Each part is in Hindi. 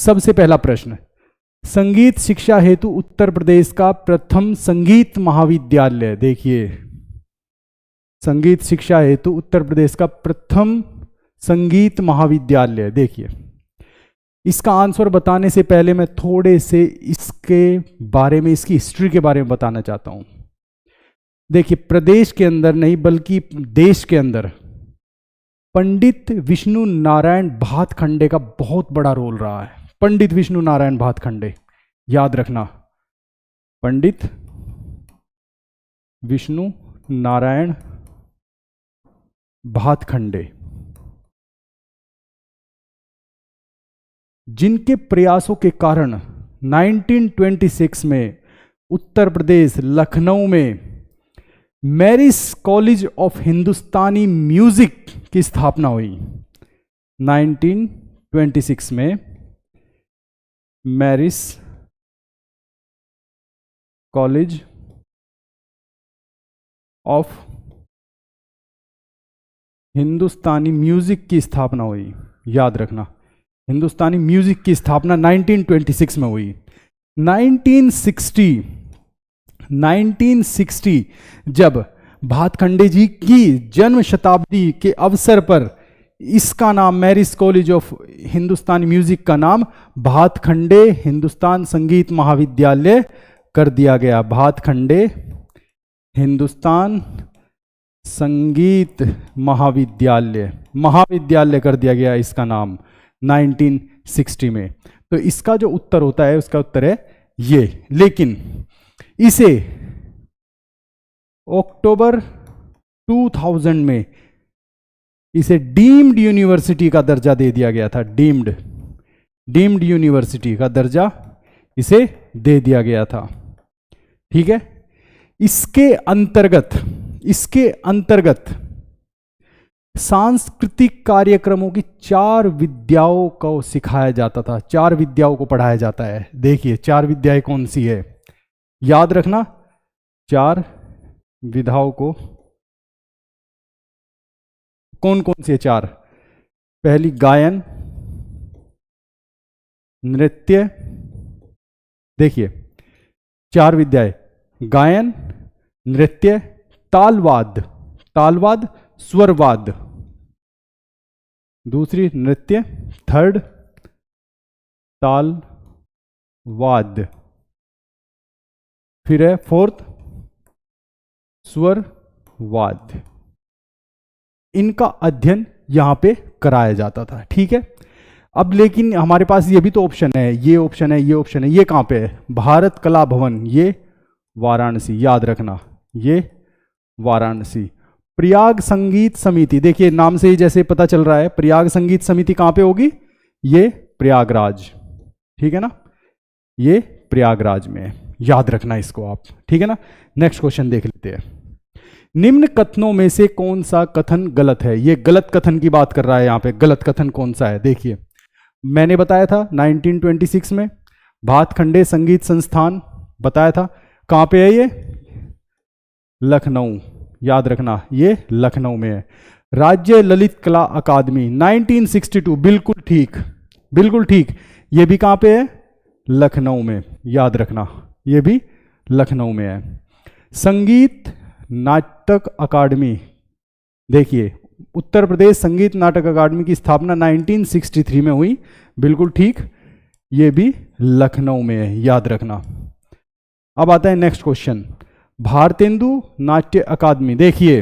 सबसे पहला प्रश्न, संगीत शिक्षा हेतु उत्तर प्रदेश का प्रथम संगीत महाविद्यालय, देखिए संगीत शिक्षा हेतु उत्तर प्रदेश का प्रथम संगीत महाविद्यालय, देखिए इसका आंसर बताने से पहले मैं थोड़े से इसके बारे में, इसकी हिस्ट्री के बारे में बताना चाहता हूं। देखिए प्रदेश के अंदर नहीं बल्कि देश के अंदर पंडित विष्णु नारायण भातखंडे का बहुत बड़ा रोल रहा है। पंडित विष्णु नारायण भातखंडे, याद रखना, पंडित विष्णु नारायण भातखंडे, जिनके प्रयासों के कारण 1926 में उत्तर प्रदेश लखनऊ में मैरिस कॉलेज ऑफ हिंदुस्तानी म्यूजिक की स्थापना हुई। 1926 में मैरिस कॉलेज ऑफ हिंदुस्तानी म्यूजिक की स्थापना हुई, याद रखना, हिंदुस्तानी म्यूजिक की स्थापना 1926 में हुई। 1960 जब भातखंडे जी की जन्म शताब्दी के अवसर पर इसका नाम, मैरिस कॉलेज ऑफ हिंदुस्तानी म्यूजिक का नाम भातखंडे हिंदुस्तान संगीत महाविद्यालय कर दिया गया। भातखंडे हिंदुस्तान संगीत महाविद्यालय, महाविद्यालय कर दिया गया इसका नाम 1960 में। तो इसका जो उत्तर होता है, उसका उत्तर है ये। लेकिन इसे अक्टूबर 2000 में इसे डीम्ड यूनिवर्सिटी का दर्जा दे दिया गया था। डीम्ड यूनिवर्सिटी का दर्जा इसे दे दिया गया था, ठीक है। इसके अंतर्गत सांस्कृतिक कार्यक्रमों की 4 विद्याओं को सिखाया जाता था, 4 विद्याओं को पढ़ाया जाता है। देखिए 4 विद्याएं कौन सी है, याद रखना, 4 विधाओं को कौन कौन सी है 4? पहली गायन, नृत्य, देखिए 4 विद्याएं, गायन, नृत्य, तालवाद, स्वरवाद, दूसरी नृत्य, थर्ड तालवाद, फिर है फोर्थ स्वरवाद। इनका अध्ययन यहां पे कराया जाता था, ठीक है। अब लेकिन हमारे पास ये भी तो ऑप्शन है, ये ऑप्शन है, ये ऑप्शन है, ये कहां पे है? भारत कला भवन, ये वाराणसी, याद रखना, ये वाराणसी। प्रयाग संगीत समिति, देखिए नाम से ही जैसे पता चल रहा है, प्रयाग संगीत समिति कहां पे होगी? ये प्रयागराज, ठीक है ना, ये प्रयागराज में है, याद रखना इसको आप, ठीक है ना। नेक्स्ट क्वेश्चन देख लेते हैं। निम्न कथनों में से कौन सा कथन गलत है? ये गलत कथन की बात कर रहा है यहां पे। गलत कथन कौन सा है? देखिए मैंने बताया था 1926 में भातखंडे संगीत संस्थान बताया था, कहां पे है ये? लखनऊ, याद रखना, ये लखनऊ में है। राज्य ललित कला अकादमी 1962, बिल्कुल ठीक, बिल्कुल ठीक, ये भी कहां पे है? लखनऊ में, याद रखना, ये भी लखनऊ में है। संगीत नाटक अकादमी, देखिए उत्तर प्रदेश संगीत नाटक अकादमी की स्थापना 1963 में हुई, बिल्कुल ठीक, ये भी लखनऊ में है, याद रखना। अब आता है नेक्स्ट क्वेश्चन, भारतेंदु नाट्य अकादमी, देखिए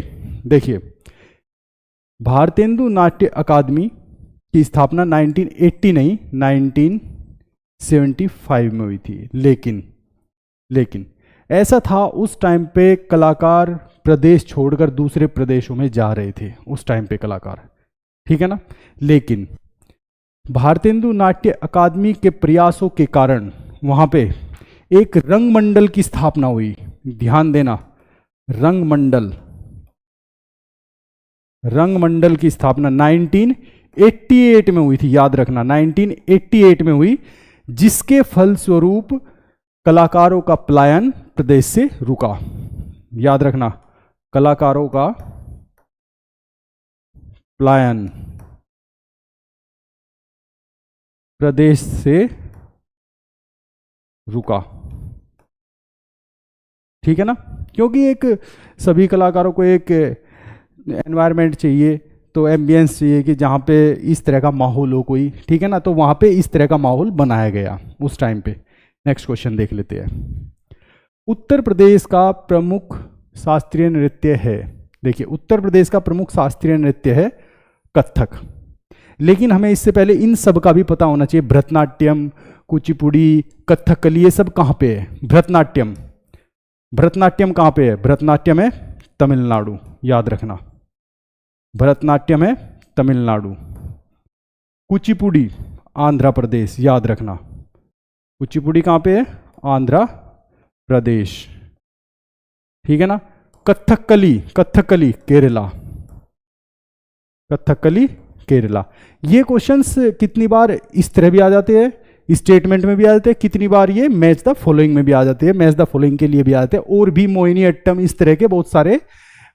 भारतेंदु नाट्य अकादमी की स्थापना 1980 नहीं 1975 में हुई थी। लेकिन ऐसा था उस टाइम पे कलाकार प्रदेश छोड़कर दूसरे प्रदेशों में जा रहे थे उस टाइम पे कलाकार, ठीक है ना। लेकिन भारतेंदु नाट्य अकादमी के प्रयासों के कारण वहां पे एक रंगमंडल की स्थापना हुई। ध्यान देना, रंगमंडल की स्थापना 1988 में हुई थी, याद रखना, 1988 में हुई, जिसके फलस्वरूप कलाकारों का पलायन प्रदेश से रुका। याद रखना, कलाकारों का पलायन प्रदेश से रुका। ठीक है ना, क्योंकि एक सभी कलाकारों को एक एनवायरनमेंट चाहिए, तो एम्बियंस चाहिए कि जहाँ पे इस तरह का माहौल हो कोई, ठीक है ना, तो वहाँ पे इस तरह का माहौल बनाया गया उस टाइम पे। नेक्स्ट क्वेश्चन देख लेते हैं। उत्तर प्रदेश का प्रमुख शास्त्रीय नृत्य है, देखिए उत्तर प्रदेश का प्रमुख शास्त्रीय नृत्य है कथक। लेकिन हमें इससे पहले इन सब का भी पता होना चाहिए, भरतनाट्यम, कुचिपुड़ी, कथकली, ये सब कहाँ पे है? भरतनाट्यम, भरतनाट्यम कहाँ पे है? भरतनाट्यम है तमिलनाडु, याद रखना, भरतनाट्यम है तमिलनाडु। कुचिपुड़ी आंध्र प्रदेश, याद रखना, कुचिपुड़ी कहाँ पे है? आंध्र प्रदेश, ठीक है ना। कथकली, कथकली केरला, कथकली केरला। ये क्वेश्चंस कितनी बार इस तरह भी आ जाते हैं, स्टेटमेंट में भी आ जाते हैं, कितनी बार ये मैच द फॉलोइंग में भी आ जाते हैं, मैच द फॉलोइंग के लिए भी आ जाते हैं, और भी मोहिनी अट्टम, इस तरह के बहुत सारे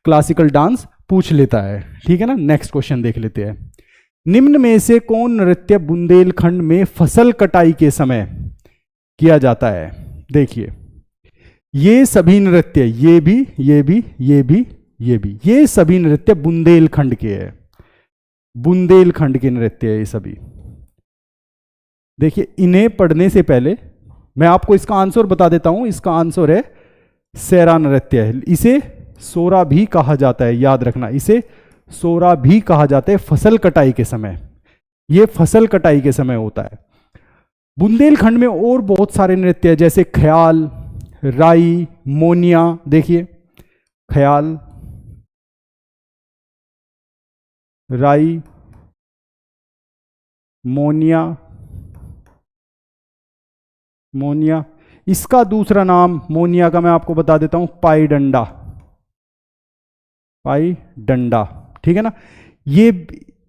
क्लासिकल डांस पूछ लेता है, ठीक है ना। नेक्स्ट क्वेश्चन देख लेते हैं। निम्न में से कौन नृत्य बुंदेलखंड में फसल कटाई के समय किया जाता है? देखिए ये सभी नृत्य, ये भी, ये भी, ये भी, ये भी, ये सभी नृत्य बुंदेलखंड के हैं, बुंदेलखंड के नृत्य है ये सभी। देखिए इन्हें पढ़ने से पहले मैं आपको इसका आंसर बता देता हूं। इसका आंसर है सेरा नृत्य है, इसे सोरा भी कहा जाता है, याद रखना, इसे सोरा भी कहा जाता है फसल कटाई के समय, ये फसल कटाई के समय होता है। बुंदेलखंड में और बहुत सारे नृत्य है, जैसे ख्याल, राई, मोनिया, देखिए ख्याल, राई, मोनिया, मोनिया, इसका दूसरा नाम मोनिया का मैं आपको बता देता हूं, पाई डंडा, पाई डंडा, ठीक है ना। ये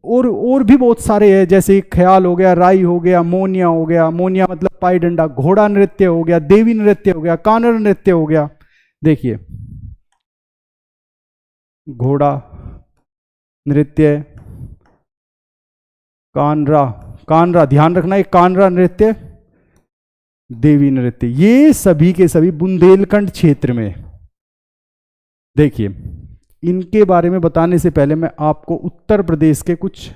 और भी बहुत सारे हैं, जैसे ख्याल हो गया, राई हो गया, मोनिया हो गया, मोनिया मतलब पाई डंडा, घोड़ा नृत्य हो गया, देवी नृत्य हो गया, कानड़ नृत्य हो गया। देखिए घोड़ा नृत्य, कानरा, कानरा ध्यान रखना, एक कानरा नृत्य, देवी नृत्य, ये सभी के सभी बुंदेलखंड क्षेत्र में। देखिए इनके बारे में बताने से पहले मैं आपको उत्तर प्रदेश के कुछ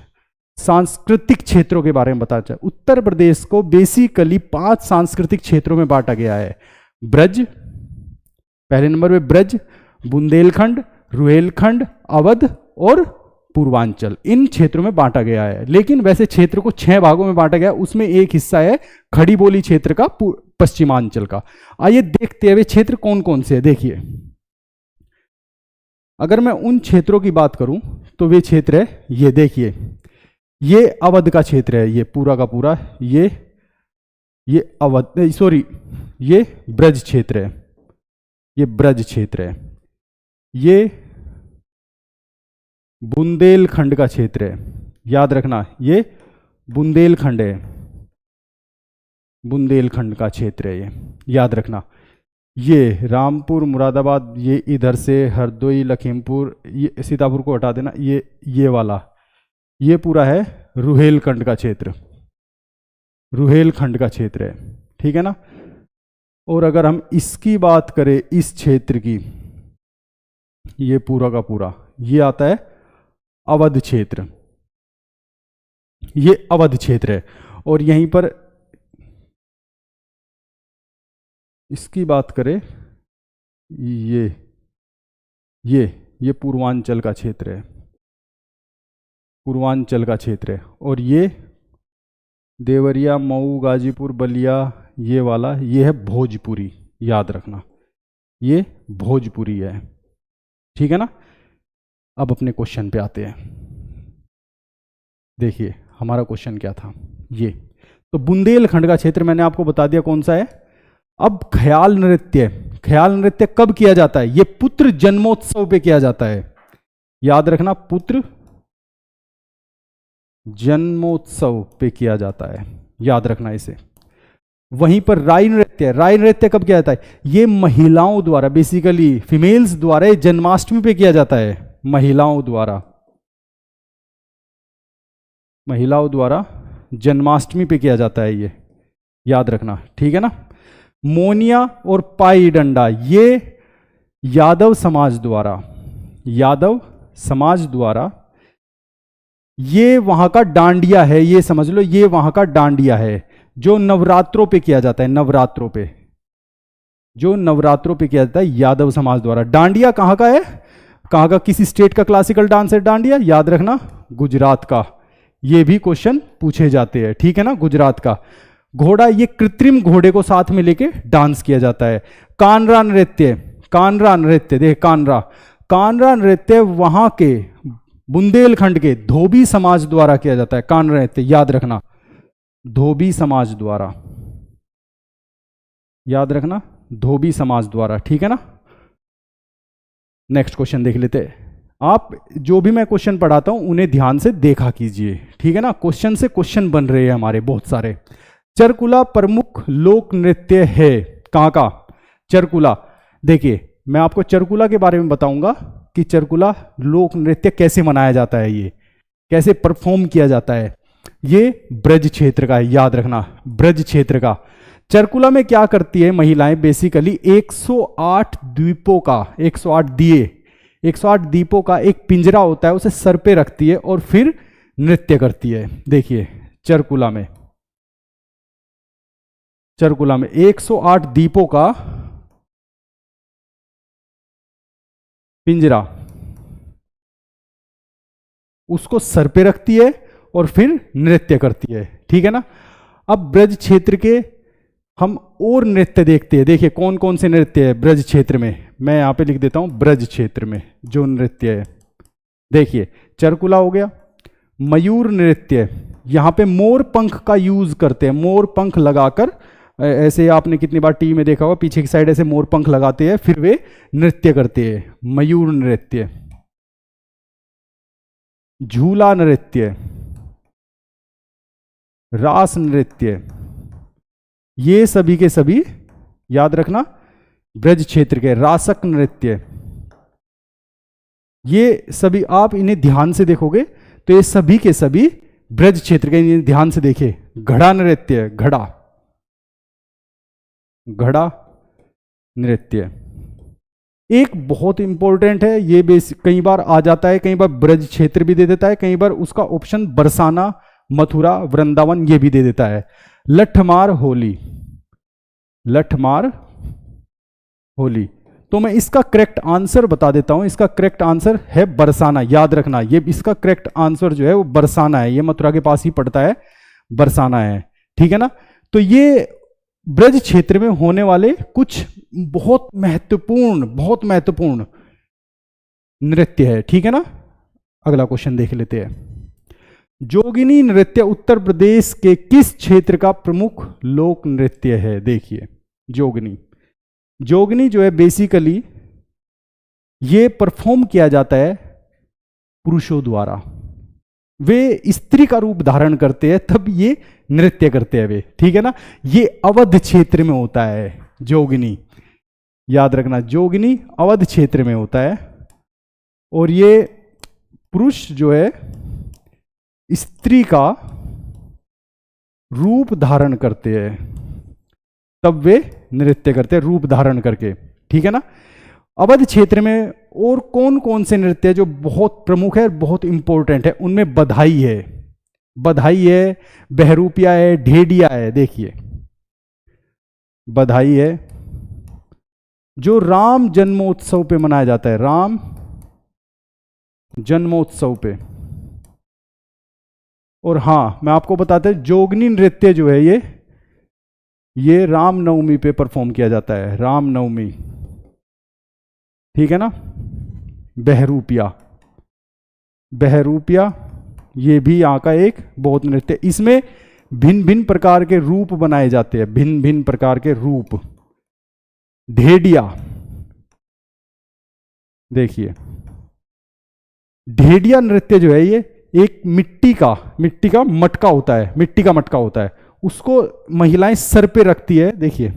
सांस्कृतिक क्षेत्रों के बारे में बताना चाहता हूं। उत्तर प्रदेश को बेसिकली 5 सांस्कृतिक क्षेत्रों में बांटा गया है। ब्रज, पहले नंबर पे ब्रज, बुंदेलखंड, रुहेलखंड, अवध और पूर्वांचल, इन क्षेत्रों में बांटा गया है। लेकिन वैसे क्षेत्र को 6 भागों में बांटा गया, उसमें एक हिस्सा है खड़ी बोली क्षेत्र का, पश्चिमांचल का। आइए देखते हैं वे क्षेत्र कौन कौन से है। देखिए अगर मैं उन क्षेत्रों की बात करूं तो वे क्षेत्र है, ये देखिए, ये अवध का क्षेत्र है, ये पूरा का पूरा, ये अवध, सॉरी ये ब्रज क्षेत्र है, ये ब्रज क्षेत्र है, ये बुंदेलखंड का क्षेत्र है, याद रखना, ये बुंदेलखंड है, बुंदेलखंड का क्षेत्र है, ये याद रखना। ये रामपुर, मुरादाबाद, ये इधर से हरदोई, लखीमपुर, ये सीतापुर को हटा देना, ये वाला, ये पूरा है रुहेलखंड का क्षेत्र, रुहेलखंड का क्षेत्र है, ठीक है ना। और अगर हम इसकी बात करें, इस क्षेत्र की, ये पूरा का पूरा, ये आता है अवध क्षेत्र, ये अवध क्षेत्र है। और यहीं पर इसकी बात करें, ये पूर्वांचल का क्षेत्र है, पूर्वांचल का क्षेत्र है। और ये देवरिया, मऊ, गाजीपुर, बलिया, ये वाला, ये है भोजपुरी, याद रखना, ये भोजपुरी है, ठीक है ना। अब अपने क्वेश्चन पे आते हैं। देखिए हमारा क्वेश्चन क्या था, ये तो बुंदेलखंड का क्षेत्र मैंने आपको बता दिया कौन सा है। अब ख्याल नृत्य, ख्याल नृत्य कब किया जाता है? ये पुत्र जन्मोत्सव पे किया जाता है, याद रखना, पुत्र जन्मोत्सव पे किया जाता है, याद रखना इसे। वहीं पर राई नृत्य, राई नृत्य कब किया जाता है? ये महिलाओं द्वारा, बेसिकली फीमेल्स द्वारा जन्माष्टमी पे किया जाता है, महिलाओं द्वारा, महिलाओं द्वारा जन्माष्टमी पे किया जाता है, ये याद रखना, ठीक है ना। मोनिया और पाई डंडा ये यादव समाज द्वारा ये वहां का डांडिया है, ये समझ लो, ये वहां का डांडिया है जो नवरात्रों पे किया जाता है, नवरात्रों पे किया जाता है यादव समाज द्वारा। डांडिया कहां का है, कहां का, किसी स्टेट का क्लासिकल डांस है डांडिया, याद रखना, गुजरात का। ये भी क्वेश्चन पूछे जाते हैं, ठीक है ना, गुजरात का। घोड़ा, ये कृत्रिम घोड़े को साथ में लेके डांस किया जाता है। कानरा नृत्य देख, कानरा नृत्य वहां के बुंदेलखंड के धोबी समाज द्वारा किया जाता है। कानरा नृत्य याद रखना, धोबी समाज द्वारा, याद रखना, धोबी समाज द्वारा, ठीक है ना। नेक्स्ट क्वेश्चन देख लेते हैं। आप जो भी मैं क्वेश्चन पढ़ाता हूं उन्हें ध्यान से देखा कीजिए, ठीक है ना। क्वेश्चन से क्वेश्चन बन रहे हैं हमारे बहुत सारे। चरकुला प्रमुख लोक नृत्य है, कहां का, चरकुला। देखिए मैं आपको चरकुला के बारे में बताऊंगा कि चरकुला लोक नृत्य कैसे मनाया जाता है, ये कैसे परफॉर्म किया जाता है। ये ब्रज क्षेत्र का है, याद रखना, ब्रज क्षेत्र का। चरकुला में क्या करती है महिलाएं, बेसिकली 108 द्वीपों का, 108 दीपों का एक पिंजरा होता है, उसे सर पे रखती है और फिर नृत्य करती है। देखिए चरकुला में 108 दीपों का पिंजरा, उसको सर पे रखती है और फिर नृत्य करती है, ठीक है ना। अब ब्रज क्षेत्र के हम और नृत्य देखते हैं। देखिए कौन कौन से नृत्य है ब्रज क्षेत्र में, मैं यहां पे लिख देता हूं, ब्रज क्षेत्र में जो नृत्य है। देखिए चरकुला हो गया, मयूर नृत्य, यहां पे मोर पंख का यूज करते हैं, मोर पंख लगाकर, ऐसे आपने कितनी बार टीवी में देखा होगा, पीछे की साइड ऐसे मोर पंख लगाते हैं, फिर वे नृत्य करते हैं, मयूर नृत्य। झूला नृत्य, रास नृत्य, ये सभी के सभी याद रखना ब्रज क्षेत्र के। रासक नृत्य, ये सभी आप इन्हें ध्यान से देखोगे तो ये सभी के सभी ब्रज क्षेत्र के, इन्हें ध्यान से देखे। घड़ा नृत्य, घड़ा नृत्य एक बहुत इंपॉर्टेंट है, ये कई बार आ जाता है, कई बार ब्रज क्षेत्र भी दे देता है, कई बार उसका ऑप्शन बरसाना, मथुरा, वृंदावन ये भी दे देता है। लठमार होली, तो मैं इसका करेक्ट आंसर बता देता हूं। इसका करेक्ट आंसर है बरसाना, याद रखना, ये इसका करेक्ट आंसर जो है वो बरसाना है, ये मथुरा के पास ही पड़ता है, बरसाना है, ठीक है ना। तो ये ब्रज क्षेत्र में होने वाले कुछ बहुत महत्वपूर्ण नृत्य है, ठीक है ना। अगला क्वेश्चन देख लेते हैं। जोगिनी नृत्य उत्तर प्रदेश के किस क्षेत्र का प्रमुख लोक नृत्य है। देखिए जोगिनी जो है बेसिकली ये परफॉर्म किया जाता है पुरुषों द्वारा, वे स्त्री का रूप धारण करते हैं तब ये नृत्य करते हैं वे, ठीक है ना। ये अवध क्षेत्र में होता है जोगिनी, याद रखना, जोगिनी अवध क्षेत्र में होता है। और ये पुरुष जो है स्त्री का रूप धारण करते हैं तब वे नृत्य करते हैं, रूप धारण करके, ठीक है ना। अवध क्षेत्र में और कौन कौन से नृत्य जो बहुत प्रमुख है, बहुत इंपॉर्टेंट है, उनमें बधाई है, बहरूपिया है, ढेडिया है। देखिए बधाई है जो राम जन्मोत्सव पे मनाया जाता है, राम जन्मोत्सव पे। और हाँ मैं आपको बताता हूं जोगनी नृत्य जो है ये रामनवमी पे परफॉर्म किया जाता है, रामनवमी, ठीक है ना। बहरूपिया ये भी यहाँ का एक बहुत नृत्य, इसमें भिन्न भिन्न प्रकार के रूप बनाए जाते हैं, भिन्न भिन्न प्रकार के रूप। ढेडिया, देखिए ढेडिया नृत्य जो है ये एक मिट्टी का मटका होता है, मिट्टी का मटका होता है, उसको महिलाएं सर पे रखती है। देखिए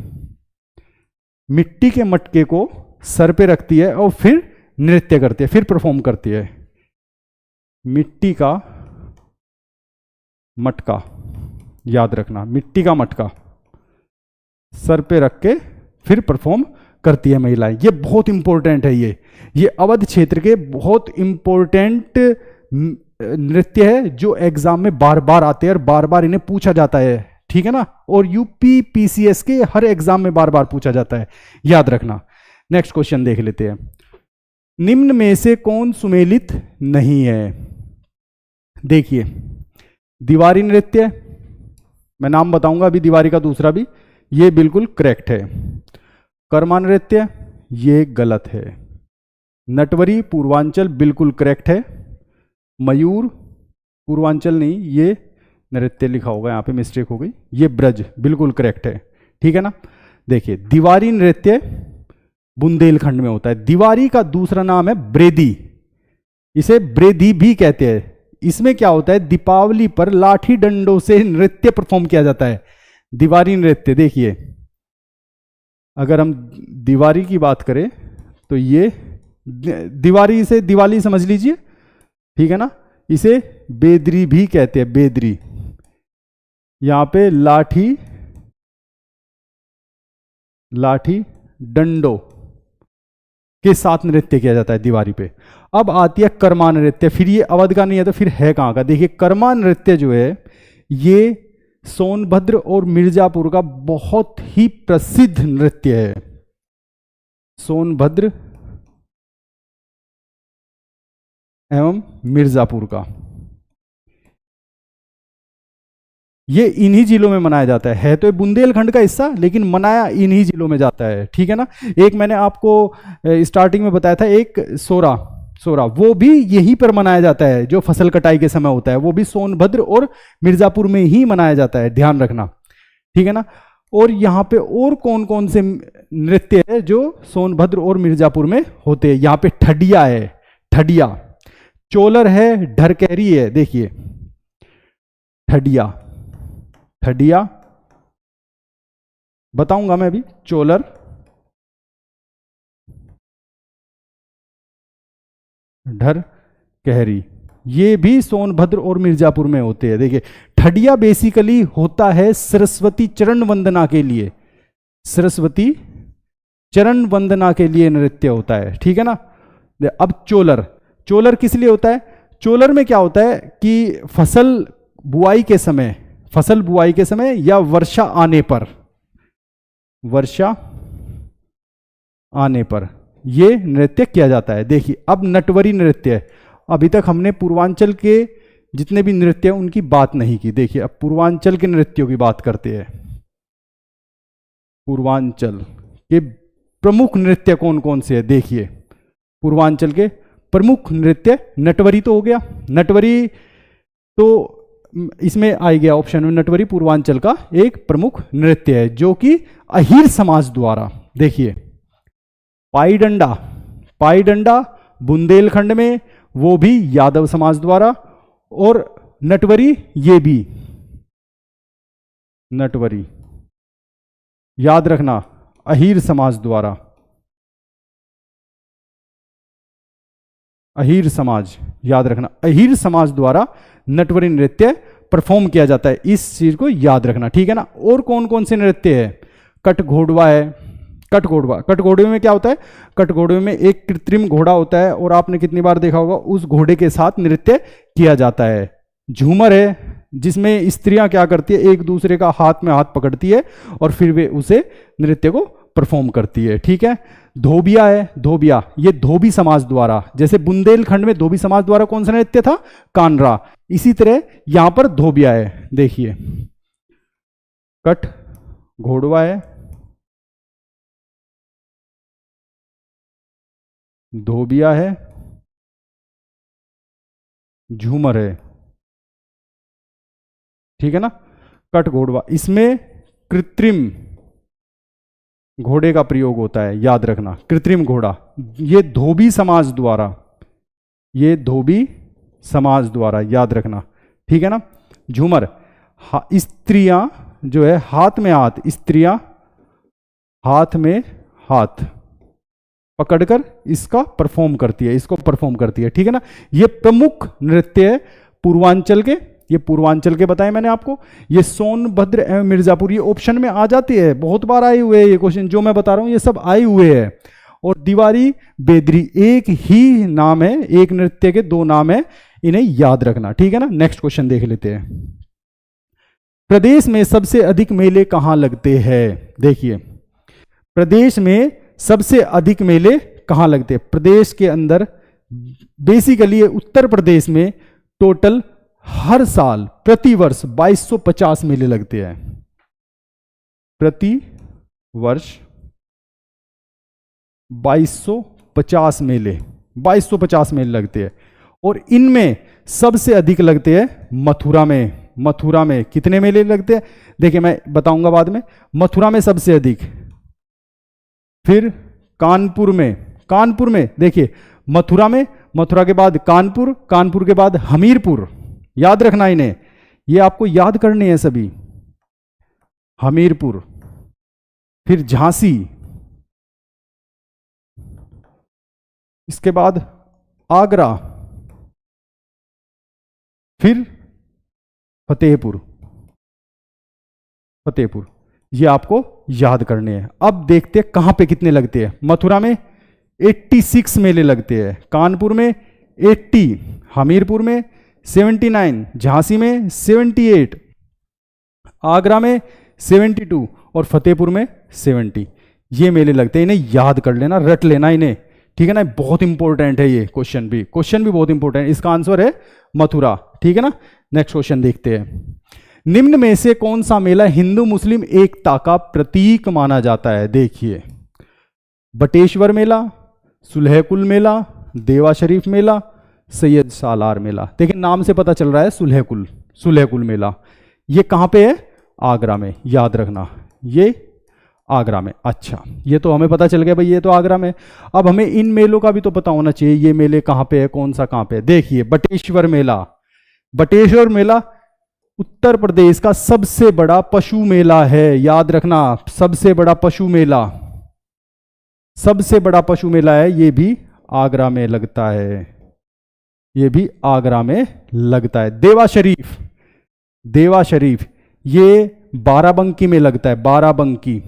मिट्टी के मटके को सर पे रखती है और फिर नृत्य करती है, फिर परफॉर्म करती है। मिट्टी का मटका, याद रखना, मिट्टी का मटका सर पे रख के फिर परफॉर्म करती है महिलाएं। ये बहुत इंपॉर्टेंट है, ये अवध क्षेत्र के बहुत इंपॉर्टेंट नृत्य है जो एग्जाम में बार बार आते हैं और बार बार इन्हें पूछा जाता है, ठीक है ना। और यूपी पीसीएस के हर एग्जाम में बार बार पूछा जाता है, याद रखना। नेक्स्ट क्वेश्चन देख लेते हैं। निम्न में से कौन सुमेलित नहीं है? देखिए, दीवारी नृत्य, मैं नाम बताऊंगा अभी दीवारी का दूसरा भी, ये बिल्कुल करेक्ट है। कर्मा नृत्य, ये गलत है। नटवरी पूर्वांचल बिल्कुल करेक्ट है। मयूर पूर्वांचल नहीं, ये नृत्य लिखा होगा यहाँ पे, मिस्टेक हो गई। ये ब्रज बिल्कुल करेक्ट है, ठीक है ना। देखिए, दीवारी नृत्य बुंदेलखंड में होता है। दीवारी का दूसरा नाम है ब्रेदी, इसे ब्रेदी भी कहते हैं। इसमें क्या होता है, दीपावली पर लाठी डंडों से नृत्य परफॉर्म किया जाता है, दीवारी नृत्य। देखिए, अगर हम दीवारी की बात करें तो ये दीवारी से दिवाली समझ लीजिए, ठीक है ना। इसे बेदरी भी कहते हैं, बेदरी। यहां पे लाठी डंडों के साथ नृत्य किया जाता है दीवारी पे। अब आती है कर्मा नृत्य, फिर ये अवध का नहीं है तो फिर है कहां का? देखिए, कर्मा नृत्य जो है ये सोनभद्र और मिर्जापुर का बहुत ही प्रसिद्ध नृत्य है। सोनभद्र एवं मिर्जापुर का, ये इन्हीं जिलों में मनाया जाता है तो ये बुंदेलखंड का हिस्सा, लेकिन मनाया इन्हीं जिलों में जाता है, ठीक है ना। एक मैंने आपको स्टार्टिंग में बताया था, एक सोरा वो भी यहीं पर मनाया जाता है, जो फसल कटाई के समय होता है, वो भी सोनभद्र और मिर्जापुर में ही मनाया जाता है, ध्यान रखना, ठीक है ना। और यहाँ पे और कौन कौन से नृत्य है जो सोनभद्र और मिर्जापुर में होते हैं? यहाँ पे ठडिया है, ठडिया, चोलर है, ढरकहरी है। देखिए, ठडिया बताऊंगा मैं अभी, चोलर, ढरकहरी, ये भी सोनभद्र और मिर्जापुर में होते हैं। देखिए, ठडिया बेसिकली होता है सरस्वती चरण वंदना के लिए, सरस्वती चरण वंदना के लिए नृत्य होता है, ठीक है ना। अब चोलर किस लिए होता है? चोलर में क्या होता है कि फसल बुआई के समय या वर्षा आने पर ये नृत्य किया जाता है। देखिए, अब नटवरी नृत्य, अभी तक हमने पूर्वांचल के जितने भी नृत्य हैं उनकी बात नहीं की। देखिए, अब पूर्वांचल के नृत्यों की बात करते हैं। पूर्वांचल के प्रमुख नृत्य कौन कौन से हैं? देखिए, पूर्वांचल के प्रमुख नृत्य, नटवरी तो हो गया, नटवरी तो इसमें आ गया ऑप्शन में, नटवरी पूर्वांचल का एक प्रमुख नृत्य है जो कि अहीर समाज द्वारा। देखिए, पाई डंडा बुंदेलखंड में, वो भी यादव समाज द्वारा, और नटवरी, ये भी नटवरी, याद रखना, अहीर समाज द्वारा, अहीर समाज, याद रखना, अहीर समाज द्वारा नटवरी नृत्य परफॉर्म किया जाता है। इस चीज को याद रखना, ठीक है ना। और कौन कौन से नृत्य है? कटघोड़वा है, कटघोड़वे में क्या होता है? कटघोड़वे में एक कृत्रिम घोड़ा होता है और आपने कितनी बार देखा होगा, उस घोड़े के साथ नृत्य किया जाता है। झूमर है, जिसमें स्त्रियां क्या करती है, एक दूसरे का हाथ में हाथ पकड़ती है और फिर वे उसे नृत्य को परफॉर्म करती है, ठीक है। धोबिया है, धोबिया, ये धोबी समाज द्वारा, जैसे बुंदेलखंड में धोबी समाज द्वारा कौन सा नृत्य था? कानरा, इसी तरह यहां पर धोबिया है। देखिए, कट घोड़वा है, धोबिया है, झूमर है, ठीक है ना। कट घोड़वा, इसमें कृत्रिम घोड़े का प्रयोग होता है, याद रखना, कृत्रिम घोड़ा। ये धोबी समाज द्वारा, याद रखना, ठीक है ना। झूमर, स्त्रियां जो है हाथ में हाथ, स्त्रियां हाथ में हाथ पकड़कर इसको परफॉर्म करती है, ठीक है ना। ये प्रमुख नृत्य है पूर्वांचल के ये पूर्वांचल के बताए मैंने आपको, ये सोनभद्र एवं मिर्जापुर, ये ऑप्शन में आ जाती है, बहुत बार आए हुए हैं ये क्वेश्चन जो मैं बता रहा हूं, ये सब आए हुए हैं। और दिवारी बेदरी एक ही नाम है, एक नृत्य के दो नाम है, इन्हें याद रखना, ठीक है ना। नेक्स्ट क्वेश्चन देख लेते हैं। प्रदेश में सबसे अधिक मेले कहां लगते हैं? देखिए, प्रदेश में सबसे अधिक मेले कहां लगते हैं? प्रदेश के अंदर बेसिकली उत्तर प्रदेश में टोटल हर साल प्रति वर्ष 2250 मेले लगते हैं। प्रति वर्ष 2250 मेले, 2250 मेले लगते हैं। और इनमें सबसे अधिक लगते हैं मथुरा में। मथुरा में कितने मेले लगते हैं? देखिए मैं बताऊंगा बाद में। मथुरा में सबसे अधिक, फिर कानपुर में, कानपुर में देखिए मथुरा में, मथुरा के बाद कानपुर, कानपुर के बाद हमीरपुर, याद रखना इन्हें, ये आपको याद करने हैं सभी। हमीरपुर, फिर झांसी, इसके बाद आगरा, फिर फतेहपुर, फतेहपुर, ये आपको याद करने हैं। अब देखते हैं कहां पे कितने लगते हैं। मथुरा में 86 मेले लगते हैं, कानपुर में 80, हमीरपुर में 79, झांसी में 78, आगरा में 72 और फतेहपुर में 70। ये मेले लगते हैं, इन्हें याद कर लेना, रट लेना इन्हें, ठीक है ना। बहुत इंपॉर्टेंट है ये क्वेश्चन भी, क्वेश्चन भी बहुत इंपॉर्टेंट है। इसका आंसर है मथुरा, ठीक है ना। नेक्स्ट क्वेश्चन देखते हैं। निम्न में से कौन सा मेला हिंदू मुस्लिम एकता का प्रतीक माना जाता है? देखिए, बटेश्वर मेला, सुलहकुल मेला, देवा शरीफ मेला, सैयद सालार मेला। देखिए नाम से पता चल रहा है सुलहकुल, सुलहकुल मेला। ये कहां पे है? आगरा में, याद रखना, ये आगरा में। अच्छा, ये तो हमें पता चल गया भाई, ये तो आगरा में। अब हमें इन मेलों का भी तो पता होना चाहिए, ये मेले कहां पे है, कौन सा कहां पे है। देखिए बटेश्वर मेला, बटेश्वर मेला उत्तर प्रदेश का सबसे बड़ा पशु मेला है, याद रखना, सबसे बड़ा पशु मेला, सबसे बड़ा पशु मेला है। ये भी आगरा में लगता है, ये भी आगरा में लगता है। देवा शरीफ, देवा शरीफ ये बाराबंकी में लगता है, बाराबंकी,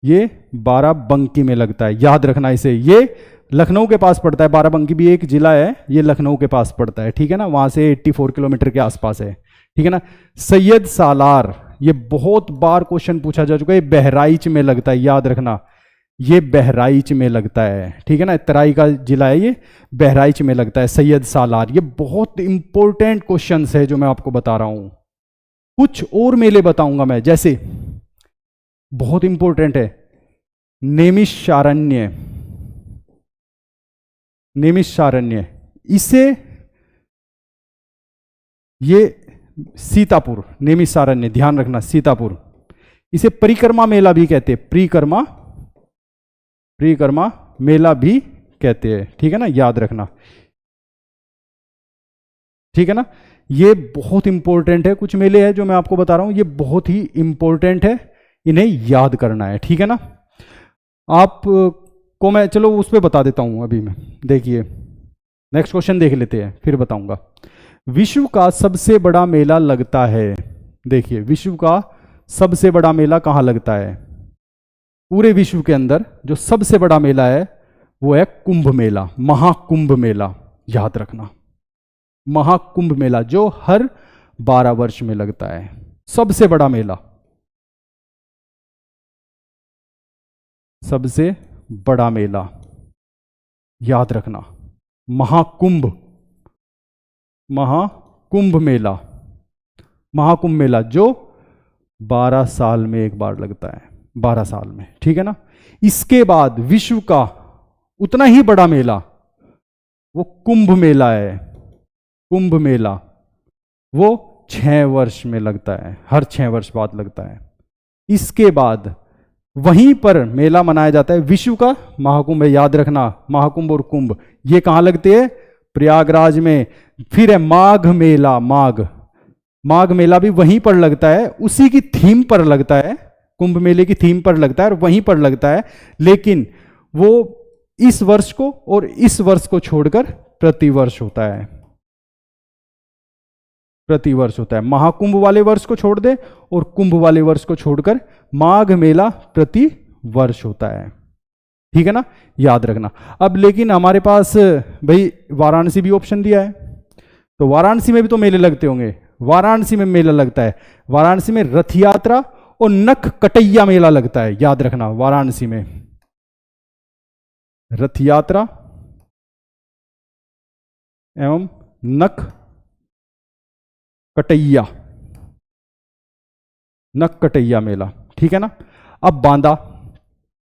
ये बाराबंकी में लगता है, याद रखना इसे। ये लखनऊ के पास पड़ता है, बाराबंकी भी एक जिला है, ये लखनऊ के पास पड़ता है, ठीक है ना। वहां से 84 किलोमीटर के आसपास है, ठीक है ना। सैयद सालार, ये बहुत बार क्वेश्चन पूछा जा चुका है, ये बहराइच में लगता है, याद रखना, ये बहराइच में लगता है, ठीक है ना। तराई का जिला है ये, बहराइच में लगता है सैयद सालार। ये बहुत इंपॉर्टेंट क्वेश्चन है जो मैं आपको बता रहा हूं। कुछ और मेले बताऊंगा मैं, जैसे बहुत इंपॉर्टेंट है नैमिषारण्य, नैमिषारण्य, इसे ये सीतापुर, नैमिषारण्य ध्यान रखना, सीतापुर, इसे परिक्रमा मेला भी कहते हैं, परिक्रमा, परिक्रमा मेला भी कहते हैं, ठीक है ना, याद रखना, ठीक है ना। ये बहुत इंपॉर्टेंट है, कुछ मेले हैं जो मैं आपको बता रहा हूं, ये बहुत ही इंपॉर्टेंट है, इन्हें याद करना है, ठीक है ना। आप को मैं चलो उस पर बता देता हूं अभी मैं। देखिए नेक्स्ट क्वेश्चन देख लेते हैं, फिर बताऊंगा। विश्व का सबसे बड़ा मेला लगता है, देखिए विश्व का सबसे बड़ा मेला कहां लगता है? पूरे विश्व के अंदर जो सबसे बड़ा मेला है वो है कुंभ मेला, महाकुंभ मेला, याद रखना, महाकुंभ मेला जो हर 12 वर्ष में लगता है, सबसे बड़ा मेला, सबसे बड़ा मेला, याद रखना, महाकुंभ, महाकुंभ मेला, महाकुंभ मेला जो 12 साल में एक बार लगता है, 12 साल में, ठीक है ना। इसके बाद विश्व का उतना ही बड़ा मेला वो कुंभ मेला है, कुंभ मेला वो 6 वर्ष में लगता है, हर 6 वर्ष बाद लगता है। इसके बाद वहीं पर मेला मनाया जाता है विश्व का महाकुंभ है, याद रखना, महाकुंभ और कुंभ ये कहां लगते हैं? प्रयागराज में। फिर है माघ मेला, माघ, माघ मेला भी वहीं पर लगता है, उसी की थीम पर लगता है, कुंभ मेले की थीम पर लगता है और वहीं पर लगता है, लेकिन वो इस वर्ष को और इस वर्ष को छोड़कर प्रतिवर्ष होता है। प्रतिवर्ष होता है। महाकुंभ वाले वर्ष को छोड़ दे और कुंभ वाले वर्ष को छोड़कर माघ मेला प्रति वर्ष होता है। ठीक है ना, याद रखना। अब लेकिन हमारे पास भाई वाराणसी भी ऑप्शन दिया है, तो वाराणसी में भी तो मेले लगते होंगे। वाराणसी में मेला लगता है, वाराणसी में रथ यात्रा और नख कटैया मेला लगता है, याद रखना। वाराणसी में रथ यात्रा एवं नख कटैया, नख कटैया मेला। ठीक है ना। अब बांदा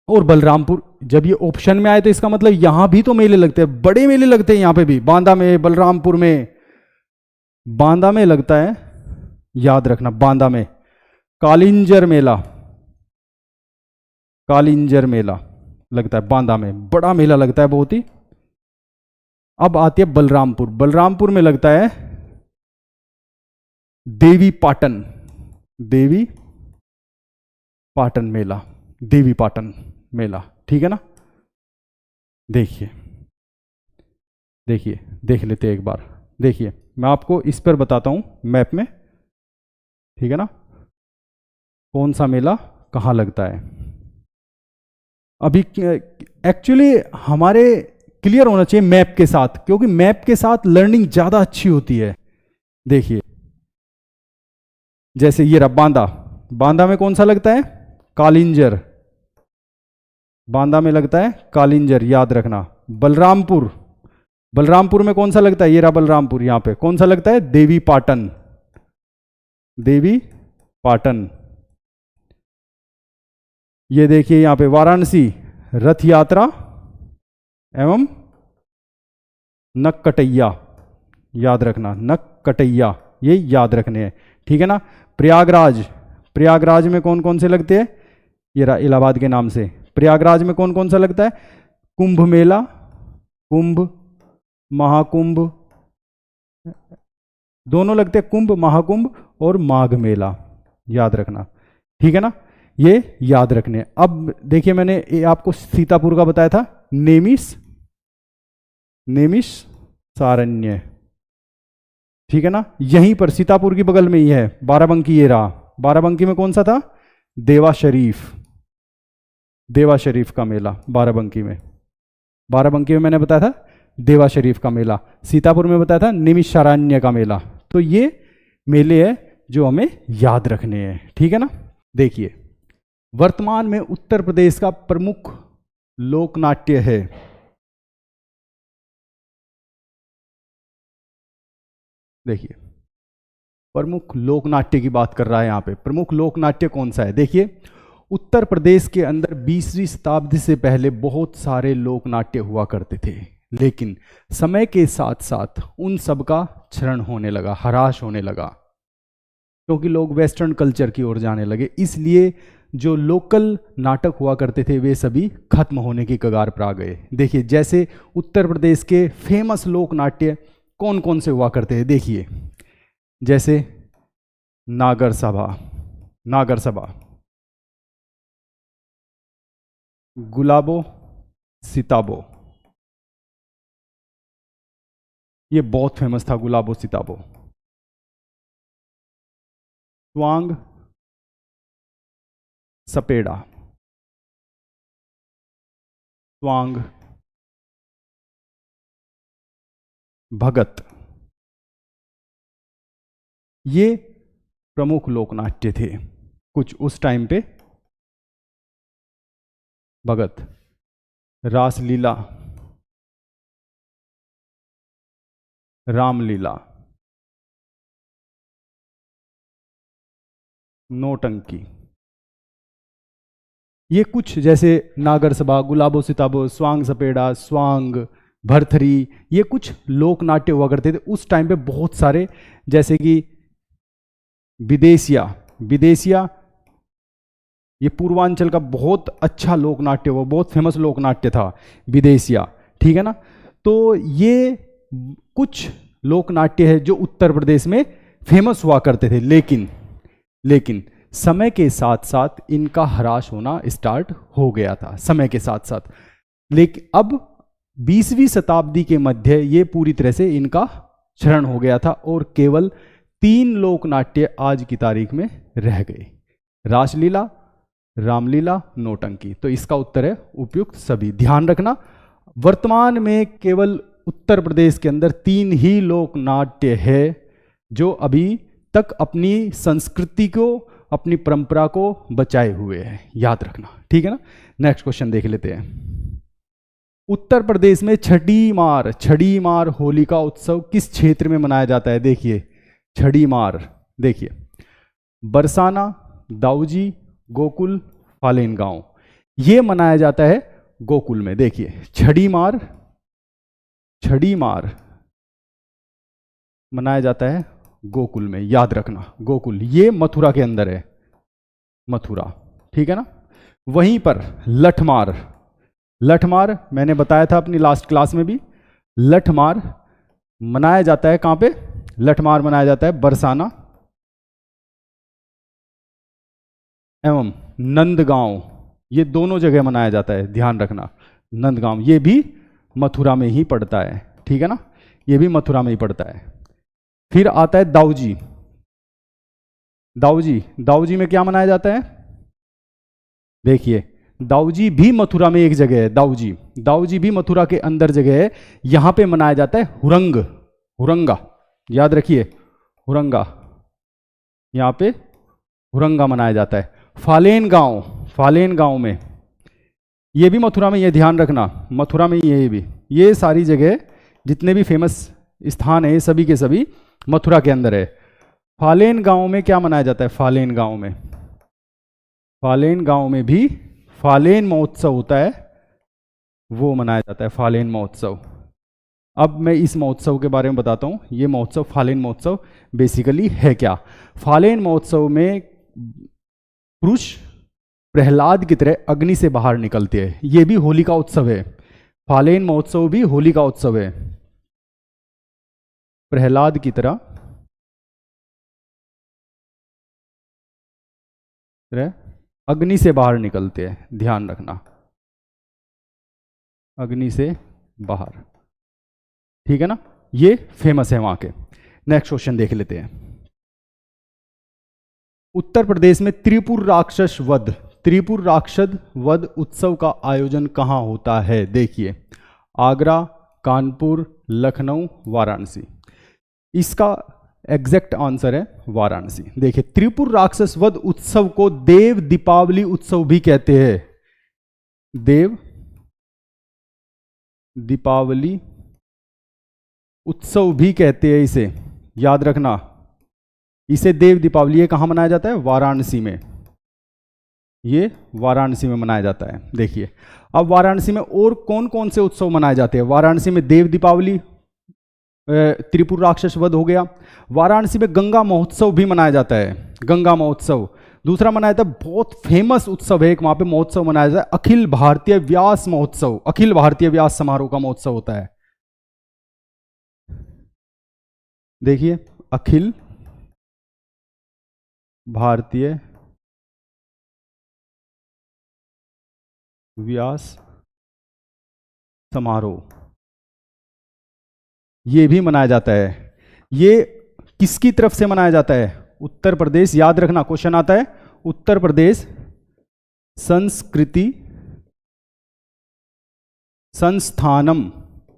और बलरामपुर जब ये ऑप्शन में आए तो इसका मतलब यहां भी तो मेले लगते हैं, बड़े मेले लगते हैं यहां पे भी, बांदा में, बलरामपुर में। बांदा में लगता है, याद रखना, बांदा में कालिंजर मेला, कालिंजर मेला लगता है बांदा में, बड़ा मेला लगता है बहुत ही। अब आती है बलरामपुर, बलरामपुर में लगता है देवी पाटन, देवी पाटन मेला, देवी पाटन मेला। ठीक है ना। देखिए देखिए देख लेते हैं एक बार। देखिए मैं आपको इस पर बताता हूं मैप में, ठीक है ना, कौन सा मेला कहां लगता है। अभी एक्चुअली हमारे क्लियर होना चाहिए मैप के साथ, क्योंकि मैप के साथ लर्निंग ज्यादा अच्छी होती है। देखिए जैसे ये रहा बांदा, बांदा में कौन सा लगता है, कालिंजर, बांदा में लगता है कालिंजर, याद रखना। बलरामपुर, बलरामपुर में कौन सा लगता है, ये रहा बलरामपुर, यहां पे कौन सा लगता है, देवी पाटन, देवी पाटन। ये देखिए यहां पे वाराणसी रथ यात्रा एवं नक कटैया, याद रखना, नक कटैया, ये याद रखने हैं। ठीक है ना। प्रयागराज, प्रयागराज में कौन कौन से लगते हैं, ये रहा इलाहाबाद के नाम से। प्रयागराज में कौन कौन सा लगता है, कुंभ मेला, कुंभ महाकुंभ, दोनों लगते हैं, कुंभ महाकुंभ और माघ मेला, याद रखना। ठीक है ना, ये याद रखने। अब देखिए मैंने आपको सीतापुर का बताया था, नेमिस, नेमिष सारण्य। ठीक है ना, यहीं पर सीतापुर की बगल में ही है। बाराबंकी ये रहा, बाराबंकी में कौन सा था, देवा शरीफ, देवा शरीफ का मेला बाराबंकी में। बाराबंकी में मैंने बताया था देवा शरीफ का मेला, सीतापुर में बताया था निमिषारण्य का मेला। तो ये मेले हैं जो हमें याद रखने हैं। ठीक है ना। देखिए वर्तमान में उत्तर प्रदेश का प्रमुख लोकनाट्य है, देखिए प्रमुख लोकनाट्य की बात कर रहा है यहां पे। प्रमुख लोकनाट्य कौन सा है, देखिए उत्तर प्रदेश के अंदर 20वीं शताब्दी से पहले बहुत सारे लोकनाट्य हुआ करते थे, लेकिन समय के साथ साथ उन सब का क्षरण होने लगा, ह्रास होने लगा, क्योंकि लोग वेस्टर्न कल्चर की ओर जाने लगे। इसलिए जो लोकल नाटक हुआ करते थे वे सभी खत्म होने की कगार पर आ गए। देखिए जैसे उत्तर प्रदेश के फेमस लोकनाट्य कौन कौन से हुआ करते हैं, देखिए जैसे नागर सभा, नागर सभा, गुलाबो सिताबो, ये बहुत फेमस था गुलाबो सिताबो। स्वांग सपेड़ा, स्वांग भगत, ये प्रमुख लोकनाट्य थे कुछ उस टाइम पे। भगत, रासलीला, रामलीला, नौटंकी, ये कुछ जैसे नागर सभा, गुलाबो सिताबो, स्वांग सपेड़ा, स्वांग भरथरी, ये कुछ लोकनाट्य हुआ करते थे उस टाइम पे बहुत सारे। जैसे कि विदेशिया, विदेशिया ये पूर्वांचल का बहुत अच्छा लोकनाट्य हुआ, बहुत फेमस लोकनाट्य था विदेशिया। ठीक है ना। तो ये कुछ लोकनाट्य है जो उत्तर प्रदेश में फेमस हुआ करते थे, लेकिन समय के साथ साथ इनका ह्रास होना स्टार्ट हो गया था समय के साथ साथ। लेकिन अब 20वीं शताब्दी के मध्य ये पूरी तरह से इनका क्षरण हो गया था और केवल 3 लोक नाट्य आज की तारीख में रह गए, रासलीला, रामलीला, नौटंकी। तो इसका उत्तर है उपयुक्त सभी। ध्यान रखना, वर्तमान में केवल उत्तर प्रदेश के अंदर 3 ही लोक नाट्य है जो अभी तक अपनी संस्कृति को, अपनी परंपरा को बचाए हुए हैं, याद रखना, ठीक है ना। नेक्स्ट क्वेश्चन देख लेते हैं। उत्तर प्रदेश में छड़ी मार होली का उत्सव किस क्षेत्र में मनाया जाता है? देखिए छड़ी मार, देखिए बरसाना, दाऊजी, गोकुल, फालेन गांव, ये मनाया जाता है गोकुल में। देखिए छड़ी मार मनाया जाता है गोकुल में, याद रखना गोकुल, ये मथुरा के अंदर है, मथुरा, ठीक है ना। वहीं पर लठमार मैंने बताया था अपनी लास्ट क्लास में भी, लठमार मनाया जाता है कहां पे? लठमार मनाया जाता है बरसाना एवं नंदगांव, ये दोनों जगह मनाया जाता है, ध्यान रखना। नंदगांव ये भी मथुरा में ही पड़ता है, ठीक है ना, ये भी मथुरा में ही पड़ता है। फिर आता है दाऊजी में क्या मनाया जाता है? देखिए दाऊजी भी मथुरा में एक जगह है, दाऊजी भी मथुरा के अंदर जगह है, यहां पे मनाया जाता है हुरंगा, याद रखिए हुरंगा, यहां पे हुरंगा मनाया जाता है। फालेन गांव में, ये भी मथुरा में, ये ध्यान रखना मथुरा में ये भी, ये सारी जगह जितने भी फेमस स्थान है सभी के सभी मथुरा के अंदर है। फालेन गांव में क्या मनाया जाता है? फालेन गांव में भी फालेन महोत्सव होता है, वो मनाया जाता है फालेन महोत्सव। अब मैं इस महोत्सव के बारे में बताता हूँ। ये महोत्सव फालेन महोत्सव बेसिकली है क्या? फालेन महोत्सव में पुरुष प्रहलाद की तरह अग्नि से बाहर निकलते हैं, ये भी होली का उत्सव है, फालेन महोत्सव भी होली का उत्सव है। प्रहलाद की तरह अग्नि से बाहर निकलते हैं, ध्यान रखना अग्नि से बाहर, ठीक है ना, ये फेमस है वहां के। नेक्स्ट क्वेश्चन देख लेते हैं। उत्तर प्रदेश में त्रिपुर राक्षस वध उत्सव का आयोजन कहां होता है? देखिए आगरा, कानपुर, लखनऊ, वाराणसी। इसका एग्जैक्ट आंसर है वाराणसी। देखिए त्रिपुर राक्षस वध उत्सव को देव दीपावली उत्सव भी कहते हैं, देव दीपावली उत्सव भी कहते हैं इसे, याद रखना, इसे देव दीपावली, ये कहां मनाया जाता है? वाराणसी में, ये वाराणसी में मनाया जाता है। देखिए अब वाराणसी में और कौन कौन से उत्सव मनाए जाते हैं? वाराणसी में देव दीपावली, त्रिपुर राक्षस वध हो गया। वाराणसी में गंगा महोत्सव भी मनाया जाता है, गंगा महोत्सव। दूसरा मनाया जाता है, बहुत फेमस उत्सव है एक वहां पे महोत्सव मनाया जाता है, अखिल भारतीय व्यास महोत्सव, अखिल भारतीय व्यास समारोह का महोत्सव होता है। देखिए अखिल भारतीय व्यास समारोह, ये भी मनाया जाता है। ये किसकी तरफ से मनाया जाता है? उत्तर प्रदेश, याद रखना क्वेश्चन आता है, उत्तर प्रदेश संस्कृति संस्थानम,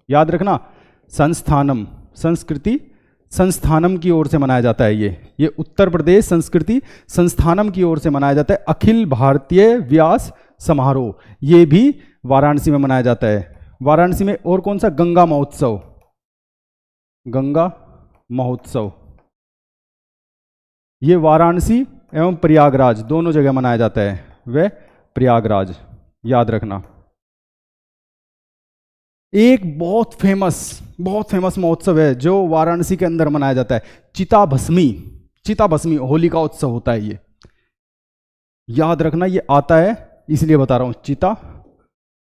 याद रखना संस्थानम, संस्कृति संस्थानम की ओर से मनाया जाता है। ये उत्तर प्रदेश संस्कृति संस्थानम की ओर से मनाया जाता है अखिल भारतीय व्यास समारोह, ये भी वाराणसी में मनाया जाता है। वाराणसी में और कौन सा? गंगा महोत्सव, गंगा महोत्सव, ये वाराणसी एवं प्रयागराज दोनों जगह मनाया जाता है, वह प्रयागराज, याद रखना। एक बहुत फेमस महोत्सव है जो वाराणसी के अंदर मनाया जाता है, चिता भस्मी होली का उत्सव होता है, ये याद रखना, ये आता है इसलिए बता रहा हूं, चिता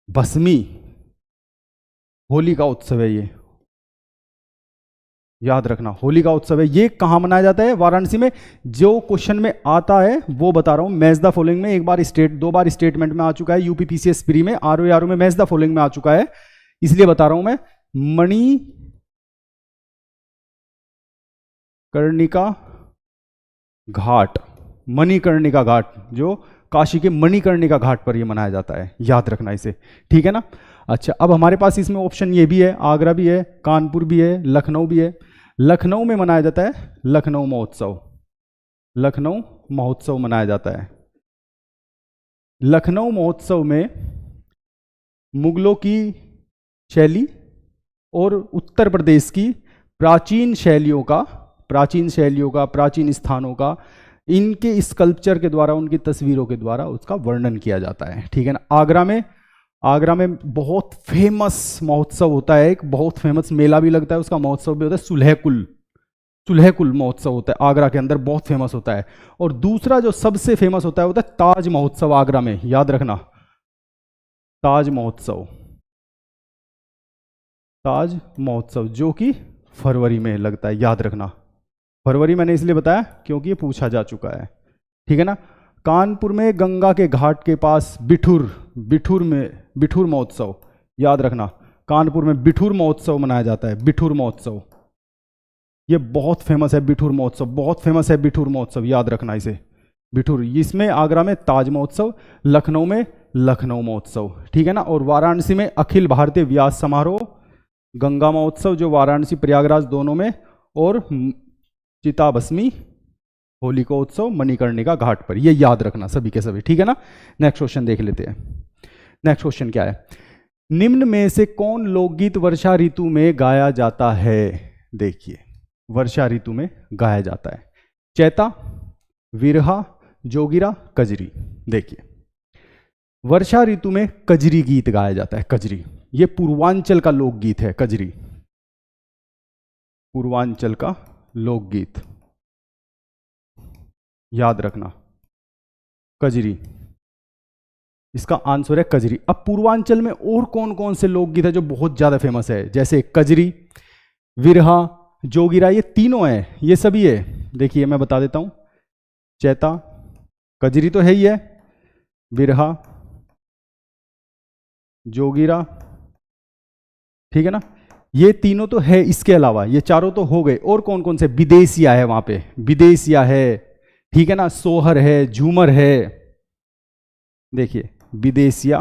भस्मी होली का उत्सव है, ये याद रखना होली का उत्सव है। ये कहां मनाया जाता है? वाराणसी में। जो क्वेश्चन में आता है वो बता रहा हूं, मैच द फॉलोइंग में एक बार दो बार स्टेटमेंट में आ चुका है, यूपीपीसीएस प्री में, आरओ में मैच द फॉलोइंग में आ चुका है, इसलिए बता रहा हूं मैं। मणिकर्णिका घाट, मणिकर्णिका घाट, जो काशी के मणिकर्णिका घाट पर ये मनाया जाता है, याद रखना इसे, ठीक है ना। अच्छा, अब हमारे पास इसमें ऑप्शन ये भी है, आगरा भी है, कानपुर भी है, लखनऊ भी है। लखनऊ में मनाया जाता है लखनऊ महोत्सव, लखनऊ महोत्सव मनाया जाता है। लखनऊ महोत्सव में मुगलों की शैली और उत्तर प्रदेश की प्राचीन शैलियों का, प्राचीन स्थानों का, इनके स्कल्पचर के द्वारा, उनकी तस्वीरों के द्वारा उसका वर्णन किया जाता है, ठीक है ना। आगरा में बहुत फेमस महोत्सव होता है, एक बहुत फेमस मेला भी लगता है, उसका महोत्सव भी होता है, सुलहकुल महोत्सव होता है आगरा के अंदर, बहुत फेमस होता है। और दूसरा जो सबसे फेमस होता है ताज महोत्सव आगरा में, याद रखना, ताज महोत्सव जो कि फरवरी में लगता है, याद रखना। फरवरी मैंने इसलिए बताया क्योंकि ये पूछा जा चुका है, ठीक है ना। कानपुर में गंगा के घाट के पास बिठूर महोत्सव, याद रखना, कानपुर में बिठूर महोत्सव मनाया जाता है, बिठूर महोत्सव, ये बहुत फेमस है, बिठूर महोत्सव बहुत फेमस है, बिठूर महोत्सव, याद रखना इसे, बिठूर। इसमें आगरा में ताज महोत्सव, लखनऊ में लखनऊ महोत्सव, ठीक है ना। और वाराणसी में अखिल भारतीय व्यास समारोह, गंगा महोत्सव जो वाराणसी प्रयागराज दोनों में, और चिताभस्मी होलिकोत्सव मणिकर्णिका घाट पर, ये याद रखना सभी के सभी, ठीक है ना। नेक्स्ट क्वेश्चन देख लेते हैं। नेक्स्ट क्वेश्चन क्या है, निम्न में से कौन लोकगीत वर्षा ऋतु में गाया जाता है? देखिए, वर्षा ऋतु में गाया जाता है चैता, विरहा, जोगिरा, कजरी। देखिए, वर्षा ऋतु में कजरी गीत गाया जाता है, कजरी, ये पूर्वांचल का लोकगीत है, कजरी पूर्वांचल का लोकगीत, याद रखना, कजरी, इसका आंसर है कजरी। अब पूर्वांचल में और कौन कौन से लोकगीत है जो बहुत ज्यादा फेमस है, जैसे कजरी, विरहा, जोगिरा, ये तीनों है, ये सभी है। देखिए मैं बता देता हूं, चैता, कजरी तो है ही है, विरहा, जोगिरा, ठीक है ना, ये तीनों तो है, इसके अलावा ये चारों तो हो गए, और कौन कौन से, विदेशिया है वहां पे, विदेशिया है, ठीक है ना, सोहर है, झूमर है। देखिए, विदेशिया,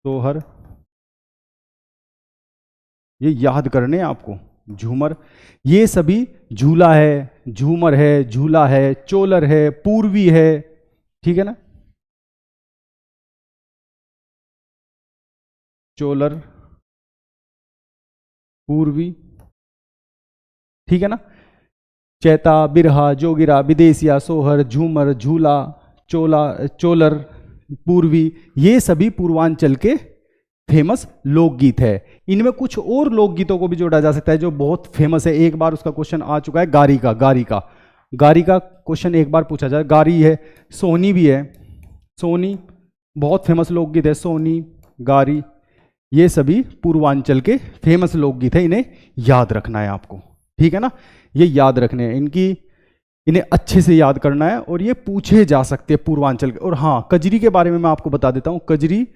सोहर, ये याद करने हैं आपको, झूमर, ये सभी, झूला है, झूमर है, झूला है, चोलर है, पूर्वी है, ठीक है ना, चोलर, पूर्वी, ठीक है ना। चैता, बिरहा, जोगिरा, विदेशिया, सोहर, झूमर, झूला, चोलर, पूर्वी, ये सभी पूर्वांचल के फेमस लोकगीत है। इनमें कुछ और लोकगीतों को भी जोड़ा जा सकता है जो बहुत फेमस है, एक बार उसका क्वेश्चन आ चुका है, गारी का क्वेश्चन एक बार पूछा जाए, गारी है, सोनी भी है, सोनी बहुत फेमस लोकगीत है, सोनी, गारी, ये सभी पूर्वांचल के फेमस लोकगीत है, इन्हें याद रखना है आपको, ठीक है ना, ये याद रखने हैं, इन्हें अच्छे से याद करना है, और ये पूछे जा सकते हैं पूर्वांचल के। और हाँ, कजरी के बारे में मैं आपको बता देता हूं, कजरी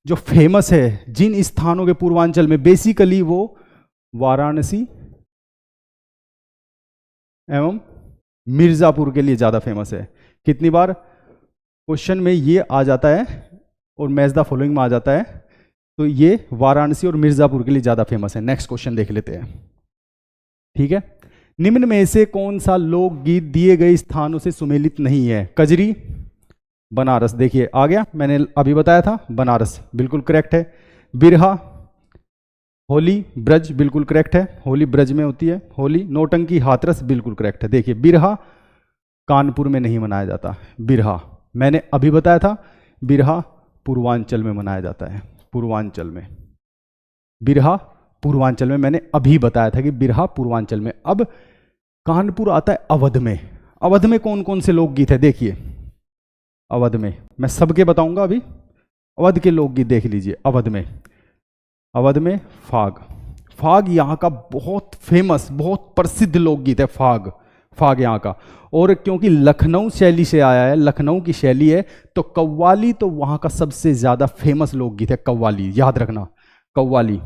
जो फेमस है जिन स्थानों के पूर्वांचल में, बेसिकली वो वाराणसी एवं मिर्जापुर के लिए ज्यादा फेमस है। कितनी बार क्वेश्चन में ये आ जाता है और मैच द फॉलोइंग में आ जाता है, तो ये वाराणसी और मिर्जापुर के लिए ज्यादा फेमस है। नेक्स्ट क्वेश्चन देख लेते हैं, ठीक है। निम्न में से कौन सा लोकगीत दिए गए स्थानों से सुमेलित नहीं है? कजरी, बनारस, देखिए आ गया, मैंने अभी बताया था, बनारस बिल्कुल करेक्ट है। बिरहा, होली ब्रज बिल्कुल करेक्ट है, होली ब्रज में होती है होली। नौटंकी, हाथरस बिल्कुल करेक्ट है। देखिए, बिरहा कानपुर में नहीं मनाया जाता, बिरहा मैंने अभी बताया था, बिरहा पूर्वांचल में मनाया जाता है, पूर्वांचल में, बिरहा पूर्वांचल में, मैंने अभी बताया था कि बिरहा पूर्वांचल में। अब कानपुर आता है अवध में। अवध में कौन कौन से लोकगीत है? देखिए, अवध में मैं सबके बताऊंगा अभी, अवध के लोकगीत देख लीजिए। अवध में फाग, फाग यहाँ का बहुत फेमस, बहुत प्रसिद्ध लोकगीत है, फाग यहाँ का। और क्योंकि लखनऊ शैली से आया है, लखनऊ की शैली है, तो कव्वाली तो वहाँ का सबसे ज़्यादा फेमस लोकगीत है, कव्वाली, याद रखना, कव्वाली,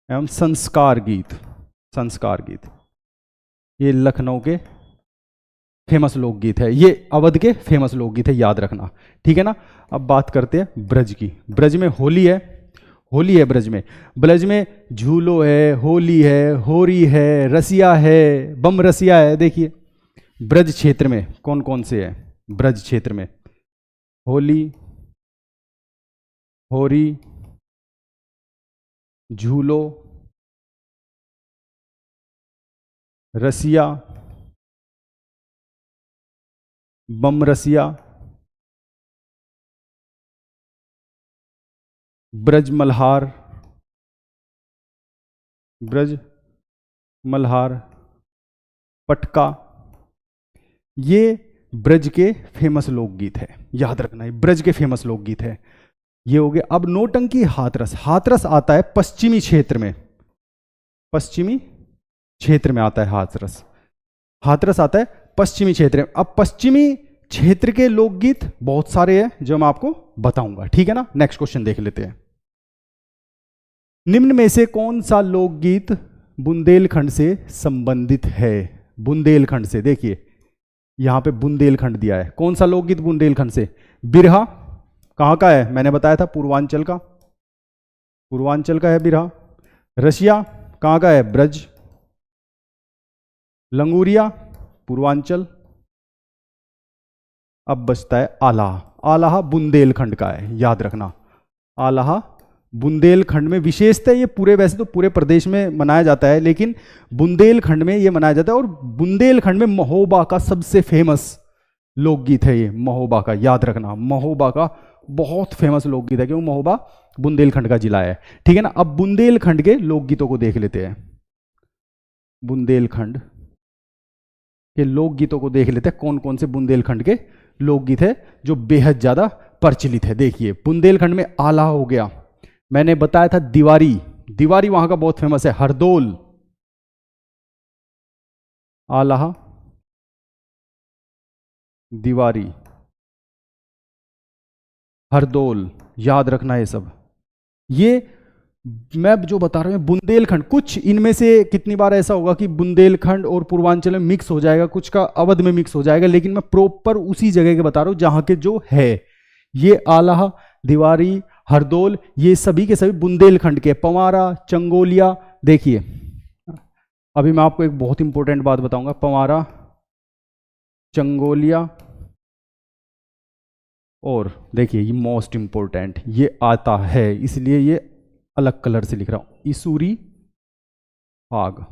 एवं संस्कार गीत। संस्कार गीत ये लखनऊ के फेमस लोकगीत है, ये अवध के फेमस लोकगीत है, याद रखना, ठीक है ना। अब बात करते हैं ब्रज की। ब्रज में होली है, होली है ब्रज में। ब्रज में झूलो है, होली है, होरी है, रसिया है, बम रसिया है। देखिए ब्रज क्षेत्र में कौन कौन से है। ब्रज क्षेत्र में होली, होरी, झूलो, रसिया, बम रसिया, ब्रज मल्हार, ब्रज मल्हार, पटका। ये ब्रज के फेमस लोकगीत है, याद रखना, ये ब्रज के फेमस लोकगीत है। ये हो गया। अब नौटंकी, हाथरस। हाथरस आता है पश्चिमी क्षेत्र में, पश्चिमी क्षेत्र में आता है हाथरस। हाथरस आता है पश्चिमी क्षेत्र में। अब पश्चिमी क्षेत्र के लोकगीत बहुत सारे हैं जो मैं आपको बताऊंगा, ठीक है ना। नेक्स्ट क्वेश्चन देख लेते हैं। निम्न में से कौन सा लोकगीत बुंदेलखंड से संबंधित है। बुंदेलखंड से, देखिए यहां पे बुंदेलखंड दिया है। कौन सा लोकगीत बुंदेलखंड से। बिरहा कहां का है, मैंने बताया था पूर्वांचल का, पूर्वांचल का है बिरहा। रसिया कहां का है, ब्रज। लंगूरिया पूर्वांचल। अब बचता है आलाह। आलाह बुंदेलखंड का है, याद रखना। आलाह बुंदेलखंड में विशेषता, ये पूरे, वैसे तो पूरे प्रदेश में मनाया जाता है, लेकिन बुंदेलखंड में ये मनाया जाता है। और बुंदेलखंड में महोबा का सबसे फेमस लोकगीत है ये, महोबा का, याद रखना। महोबा का बहुत फेमस लोकगीत है, क्योंकि महोबा बुंदेलखंड का जिला है, ठीक है ना। अब बुंदेलखंड के लोकगीतों को देख लेते हैं। बुंदेलखंड के लोकगीतों को देख लेते हैं, कौन कौन से बुंदेलखंड के लोकगीत है जो बेहद ज्यादा प्रचलित है। देखिए बुंदेलखंड में आला हो गया, मैंने बताया था दीवारी, दीवारी वहां का बहुत फेमस है। हरदोल, आलाह, दीवारी, हरदोल, याद रखना ये सब। ये मैं जो बता रहा हूं बुंदेलखंड, कुछ इनमें से कितनी बार ऐसा होगा कि बुंदेलखंड और पूर्वांचल में मिक्स हो जाएगा, कुछ का अवध में मिक्स हो जाएगा, लेकिन मैं प्रॉपर उसी जगह के बता रहा हूं जहां के जो है। ये आलाह, दीवारी, हरदोल, ये सभी के सभी बुंदेलखंड के। पवारा, चंगोलिया, देखिए अभी मैं आपको एक बहुत इंपॉर्टेंट बात बताऊंगा। पवारा, चंगोलिया, और देखिए ये मोस्ट इंपॉर्टेंट, ये आता है इसलिए ये अलग कलर से लिख रहा हूं, इसूरी फाग।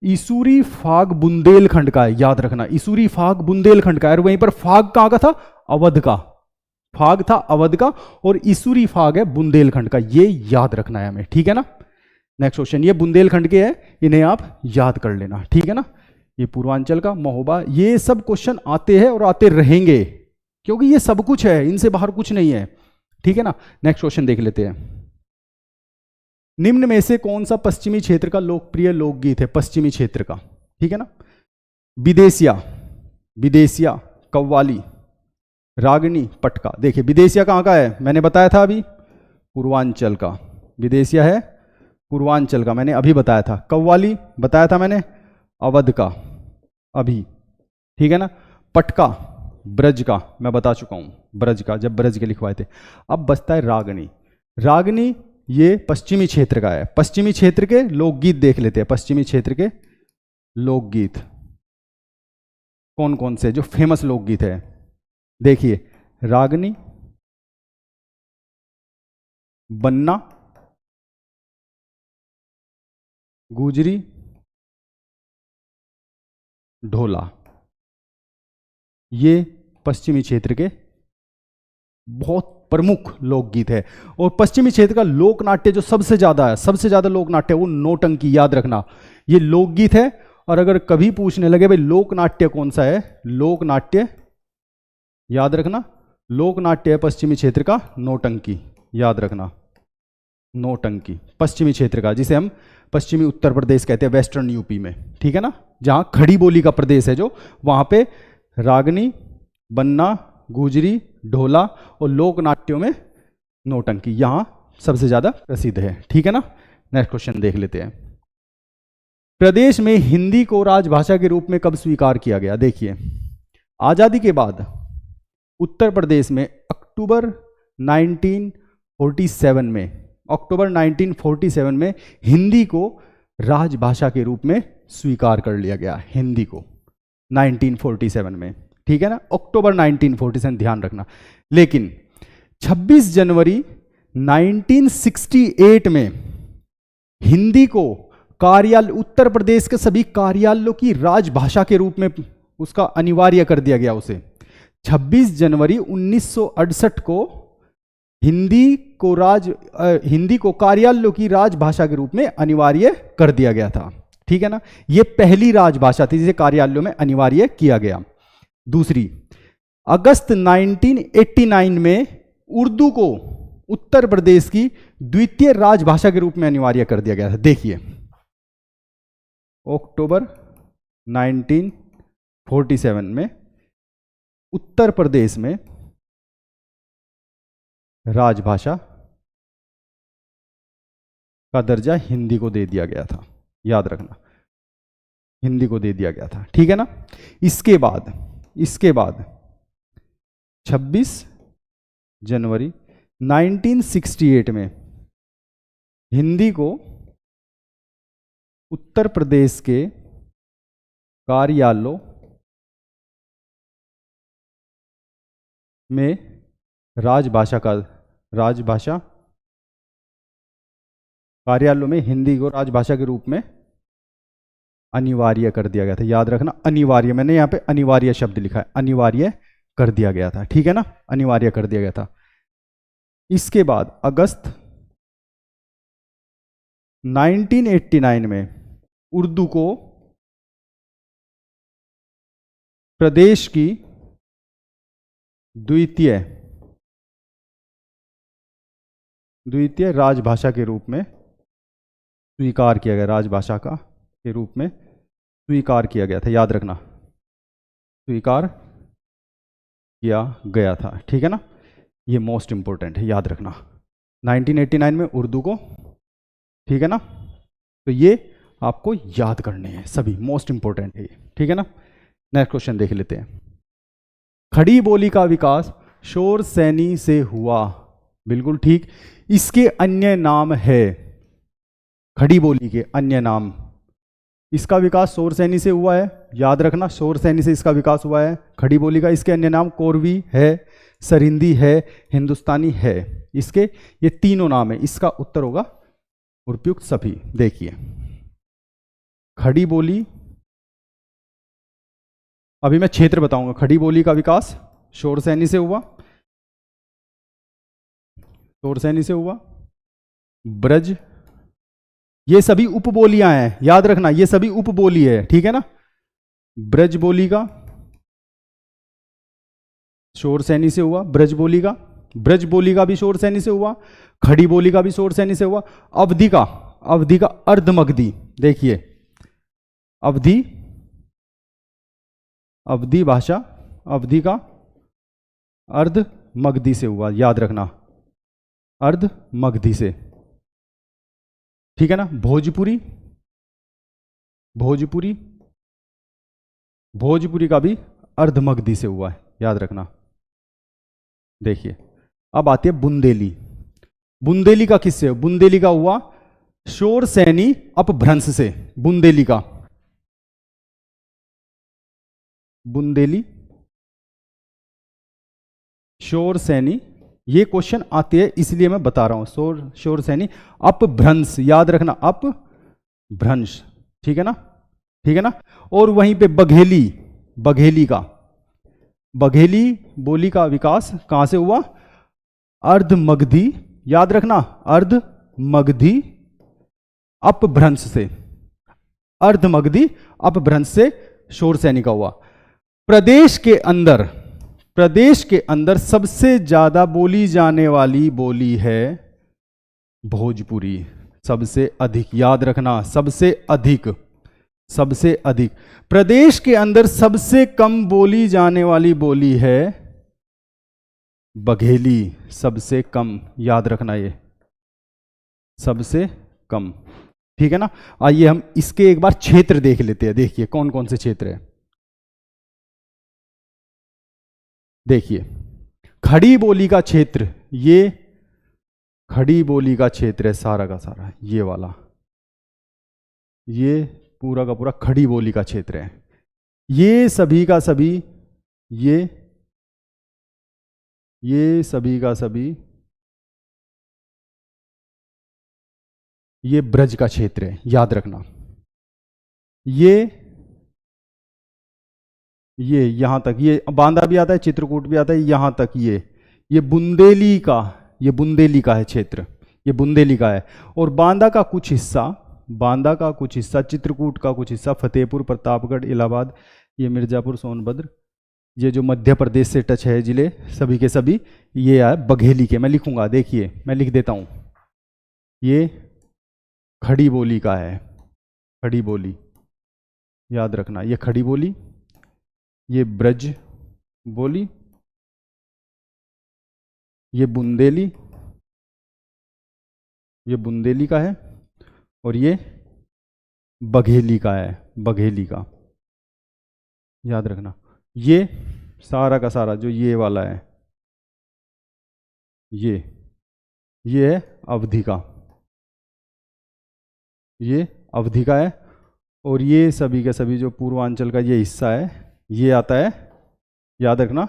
इसूरी फाग बुंदेलखंड का है, याद रखना। इसूरी फाग बुंदेलखंड का है, और वहीं पर फाग कहां का था, अवध का। फाग था अवध का, और इसूरी फाग है बुंदेलखंड का, ये याद रखना है हमें, ठीक है ना। नेक्स्ट क्वेश्चन, ये बुंदेलखंड के है, इन्हें आप याद कर लेना, ठीक है ना। ये पूर्वांचल का, महोबा, ये सब क्वेश्चन आते हैं और आते रहेंगे, क्योंकि ये सब कुछ है, इनसे बाहर कुछ नहीं है, ठीक है ना। नेक्स्ट क्वेश्चन देख लेते हैं। निम्न में से कौन सा पश्चिमी क्षेत्र का लोकप्रिय लोकगीत है, पश्चिमी क्षेत्र का, ठीक है ना। विदेशिया, विदेशिया, कव्वाली, रागनी, पटका। देखिए विदेशिया कहां का है, मैंने बताया था अभी, पूर्वांचल का। विदेशिया है पूर्वांचल का, मैंने अभी बताया था। कव्वाली बताया था मैंने, अवध का अभी, ठीक है ना। पटका ब्रज का, मैं बता चुका हूं, ब्रज का, जब ब्रज के लिखवाए थे। अब बचता है रागनी। रागनी ये पश्चिमी क्षेत्र का है। पश्चिमी क्षेत्र के लोकगीत देख लेते हैं। पश्चिमी क्षेत्र के लोकगीत कौन कौन से जो फेमस लोकगीत है, देखिए रागनी, बन्ना, गुजरी, ढोला, ये पश्चिमी क्षेत्र के बहुत प्रमुख लोकगीत है। और पश्चिमी क्षेत्र का लोक नाट्य जो सबसे ज्यादा है, सबसे ज्यादा लोक नाट्य वो नौटंकी, याद रखना। ये लोकगीत है, और अगर कभी पूछने लगे भाई लोक नाट्य कौन सा है, लोक नाट्य याद रखना, लोक नाट्य है पश्चिमी क्षेत्र का नौटंकी, याद रखना। नौटंकी पश्चिमी क्षेत्र का, जिसे हम पश्चिमी उत्तर प्रदेश कहते हैं, वेस्टर्न यूपी में, ठीक है ना, जहां खड़ी बोली का प्रदेश है जो, वहां पे रागनी, बन्ना, गुजरी, ढोला, और लोक नाट्यों में नौटंकी, यहां सबसे ज्यादा प्रसिद्ध है, ठीक है ना। नेक्स्ट क्वेश्चन देख लेते हैं। प्रदेश में हिंदी को राजभाषा के रूप में कब स्वीकार किया गया? देखिए, आजादी के बाद उत्तर प्रदेश में अक्टूबर 1947 में हिंदी को राजभाषा के रूप में स्वीकार कर लिया गया। हिंदी को 1947 में, ठीक है ना, अक्टूबर 1947, ध्यान रखना। लेकिन 26 जनवरी 1968 में हिंदी को कार्यालय, उत्तर प्रदेश के सभी कार्यालयों की राजभाषा के रूप में उसका अनिवार्य कर दिया गया। उसे 26 जनवरी 1968 को हिंदी को कार्यालयों की राजभाषा के रूप में अनिवार्य कर दिया गया था, ठीक है ना। यह पहली राजभाषा थी जिसे कार्यालयों में अनिवार्य किया गया। दूसरी, अगस्त 1989 में उर्दू को उत्तर प्रदेश की द्वितीय राजभाषा के रूप में अनिवार्य कर दिया गया था। देखिए, अक्टूबर 1947 में उत्तर प्रदेश में राजभाषा का दर्जा हिंदी को दे दिया गया था, याद रखना, हिंदी को दे दिया गया था, ठीक है ना। इसके बाद 26 जनवरी 1968 में हिंदी को उत्तर प्रदेश के कार्यालयों में कार्यालयों में हिंदी को राजभाषा के रूप में अनिवार्य कर दिया गया था। याद रखना, अनिवार्य, मैंने यहां पे अनिवार्य शब्द लिखा है, अनिवार्य कर दिया गया था, ठीक है ना, अनिवार्य कर दिया गया था। इसके बाद अगस्त 1989 में उर्दू को प्रदेश की द्वितीय राजभाषा के रूप में स्वीकार किया गया, राजभाषा का के रूप में स्वीकार किया गया था। याद रखना, स्वीकार किया गया था, ठीक है ना, ये मोस्ट इंपॉर्टेंट है, याद रखना। 1989 में उर्दू को, ठीक है ना, तो ये आपको याद करने हैं सभी, मोस्ट इंपॉर्टेंट है, ठीक है ना। नेक्स्ट क्वेश्चन देख लेते हैं। खड़ी बोली का विकास शोर सैनी से हुआ, बिल्कुल ठीक। इसके अन्य नाम है, खड़ी बोली के अन्य नाम, इसका विकास शोर सैनी से हुआ है, याद रखना, शोर सैनी से इसका विकास हुआ है खड़ी बोली का। इसके अन्य नाम कोरवी है, सरिंदी है, हिंदुस्तानी है, इसके ये तीनों नाम है। इसका उत्तर होगा उपयुक्त सभी। देखिए, खड़ी बोली, अभी मैं क्षेत्र बताऊंगा। खड़ी बोली का विकास शोर सैनी से हुआ, शोर सैनी से हुआ। ब्रज, ये सभी उपबोलियां हैं, याद रखना, ये सभी उपबोली है, ठीक है ना। ब्रज बोली का शोर सैनी से हुआ, ब्रज बोली का, ब्रज बोली का भी शोर सैनी से हुआ, खड़ी बोली का भी शोर सैनी से हुआ। अवधि का अर्धमगधी, देखिए अवधि भाषा, अवधि का अर्धमगधी से हुआ, याद रखना, अर्धमगधी से, ठीक है ना। भोजपुरी का भी अर्धमगधी से हुआ है, याद रखना। देखिए, अब आती है बुंदेली। बुंदेली का किससे? बुंदेली का हुआ शोर सैनी अपभ्रंश से। बुंदेली शोर सैनी, ये क्वेश्चन आते हैं इसलिए मैं बता रहा हूं। शोर सैनी अपभ्रंश, याद रखना, अपभ्रंश, ठीक है ना, ठीक है ना। और वहीं पे बघेली बोली का विकास कहां से हुआ? अर्धमगधी, याद रखना, अर्धमगधी अपभ्रंश से, अर्धमगधी अपभ्रंश से शोर सैनी का हुआ। प्रदेश के अंदर सबसे ज्यादा बोली जाने वाली बोली है भोजपुरी, सबसे अधिक, याद रखना, सबसे अधिक। प्रदेश के अंदर सबसे कम बोली जाने वाली बोली है बघेली, सबसे कम, याद रखना ये। सबसे कम। ठीक है ना। आइए हम इसके एक बार क्षेत्र देख लेते हैं। देखिए कौन कौन से क्षेत्र है। देखिए खड़ी बोली का क्षेत्र, ये खड़ी बोली का क्षेत्र है सारा का सारा, ये वाला, ये पूरा का पूरा खड़ी बोली का क्षेत्र है। ये सभी का सभी, ये सभी का सभी, ये ब्रज का क्षेत्र है, याद रखना। ये यहां तक, ये बांदा भी आता है, चित्रकूट भी आता है, यहां तक ये बुंदेली का, ये बुंदेली का है क्षेत्र, ये बुंदेली का है। और बांदा का कुछ हिस्सा, बांदा का कुछ हिस्सा, चित्रकूट का कुछ हिस्सा, फतेहपुर, प्रतापगढ़, इलाहाबाद, ये मिर्जापुर, सोनभद्र, ये जो मध्य प्रदेश से टच है जिले, सभी के सभी ये है बघेली के। मैं लिखूंगा, देखिए मैं लिख देता हूं, ये खड़ी बोली का है, खड़ी बोली, याद रखना, ये खड़ी बोली, ये ब्रज बोली, ये बुंदेली, ये बुंदेली का है, और ये बघेली का है, बघेली का, याद रखना। ये सारा का सारा जो ये वाला है, ये है अवधि का, ये अवधि का है। और ये सभी के सभी जो पूर्वांचल का ये हिस्सा है, ये आता है, याद रखना,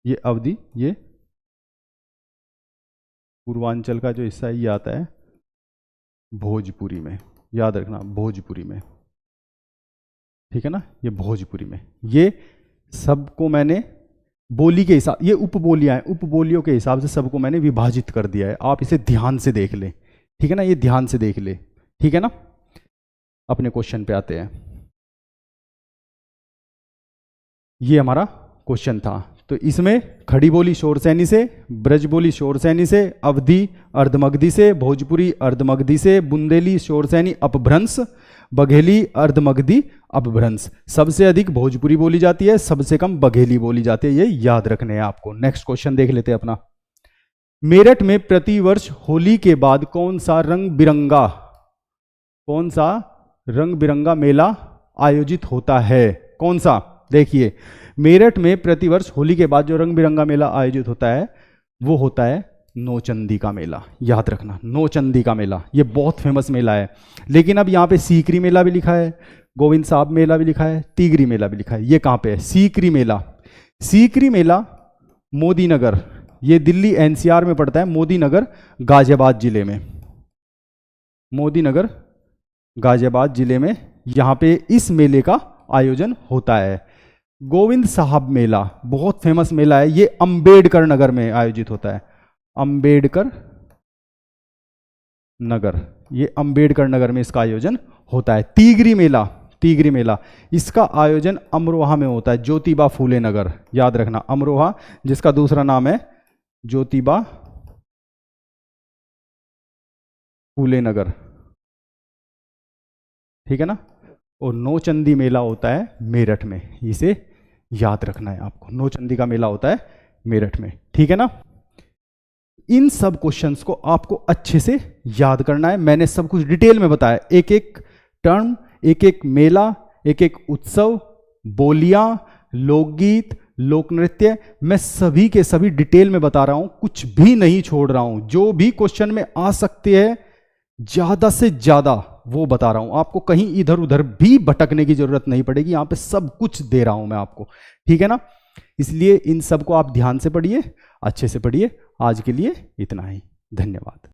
ये अवधि, ये पूर्वांचल का जो हिस्सा है, ये आता है भोजपुरी में, याद रखना, भोजपुरी में। ठीक है ना, ये भोजपुरी में। ये सबको मैंने बोली के हिसाब, ये उपबोलियां हैं, उपबोलियों के हिसाब से सबको मैंने विभाजित कर दिया है। आप इसे ध्यान से देख ले, ठीक है ना, ये ध्यान से देख ले, ठीक है ना। अपने क्वेश्चन पे आते हैं। ये हमारा क्वेश्चन था। तो इसमें खड़ी बोली शोरसैनी से, ब्रज बोली शोरसैनी से, अवधि अर्धमगधी से, भोजपुरी अर्धमगधी से, बुंदेली शोरसैनी अपभ्रंश, बघेली अर्धमगधी अपभ्रंश। सबसे अधिक भोजपुरी बोली जाती है, सबसे कम बघेली बोली जाती है, ये याद रखने हैं आपको। नेक्स्ट क्वेश्चन देख लेते हैं अपना। मेरठ में प्रतिवर्ष होली के बाद कौन सा रंग बिरंगा मेला आयोजित होता है? कौन सा? देखिए मेरठ में प्रतिवर्ष होली के बाद जो रंग बिरंगा मेला आयोजित होता है वो होता है नौचंदी का मेला। याद रखना, नौचंदी का मेला, ये बहुत फेमस मेला है। लेकिन अब यहाँ पे सीकरी मेला भी लिखा है, गोविंद साहब मेला भी लिखा है, तीगरी मेला भी लिखा है। ये कहाँ पे है? सीकरी मेला। सीकरी मेला मोदी नगर, ये दिल्ली एनसीआर में पड़ता है, मोदी नगर गाजियाबाद जिले में, मोदी नगर गाजियाबाद जिले में यहाँ पे इस मेले का आयोजन होता है। गोविंद साहब मेला बहुत फेमस मेला है, ये अंबेडकर नगर में आयोजित होता है, अंबेडकर नगर, ये अंबेडकर नगर में इसका आयोजन होता है। तीगरी मेला, तीगरी मेला इसका आयोजन अमरोहा में होता है, ज्योतिबा फूले नगर। याद रखना, अमरोहा जिसका दूसरा नाम है ज्योतिबा फूले नगर, ठीक है ना। और नौचंदी मेला होता है मेरठ में, इसे याद रखना है आपको। नौचंदी का मेला होता है मेरठ में, ठीक है ना। इन सब क्वेश्चंस को आपको अच्छे से याद करना है। मैंने सब कुछ डिटेल में बताया, एक एक टर्म, एक एक मेला, एक एक उत्सव, बोलियां, लोकगीत, लोक नृत्य, मैं सभी के सभी डिटेल में बता रहा हूं, कुछ भी नहीं छोड़ रहा हूं। जो भी क्वेश्चन में आ सकते हैं ज्यादा से ज्यादा वो बता रहा हूं आपको, कहीं इधर उधर भी भटकने की जरूरत नहीं पड़ेगी, यहां पे सब कुछ दे रहा हूं मैं आपको, ठीक है ना। इसलिए इन सब को आप ध्यान से पढ़िए, अच्छे से पढ़िए। आज के लिए इतना ही, धन्यवाद।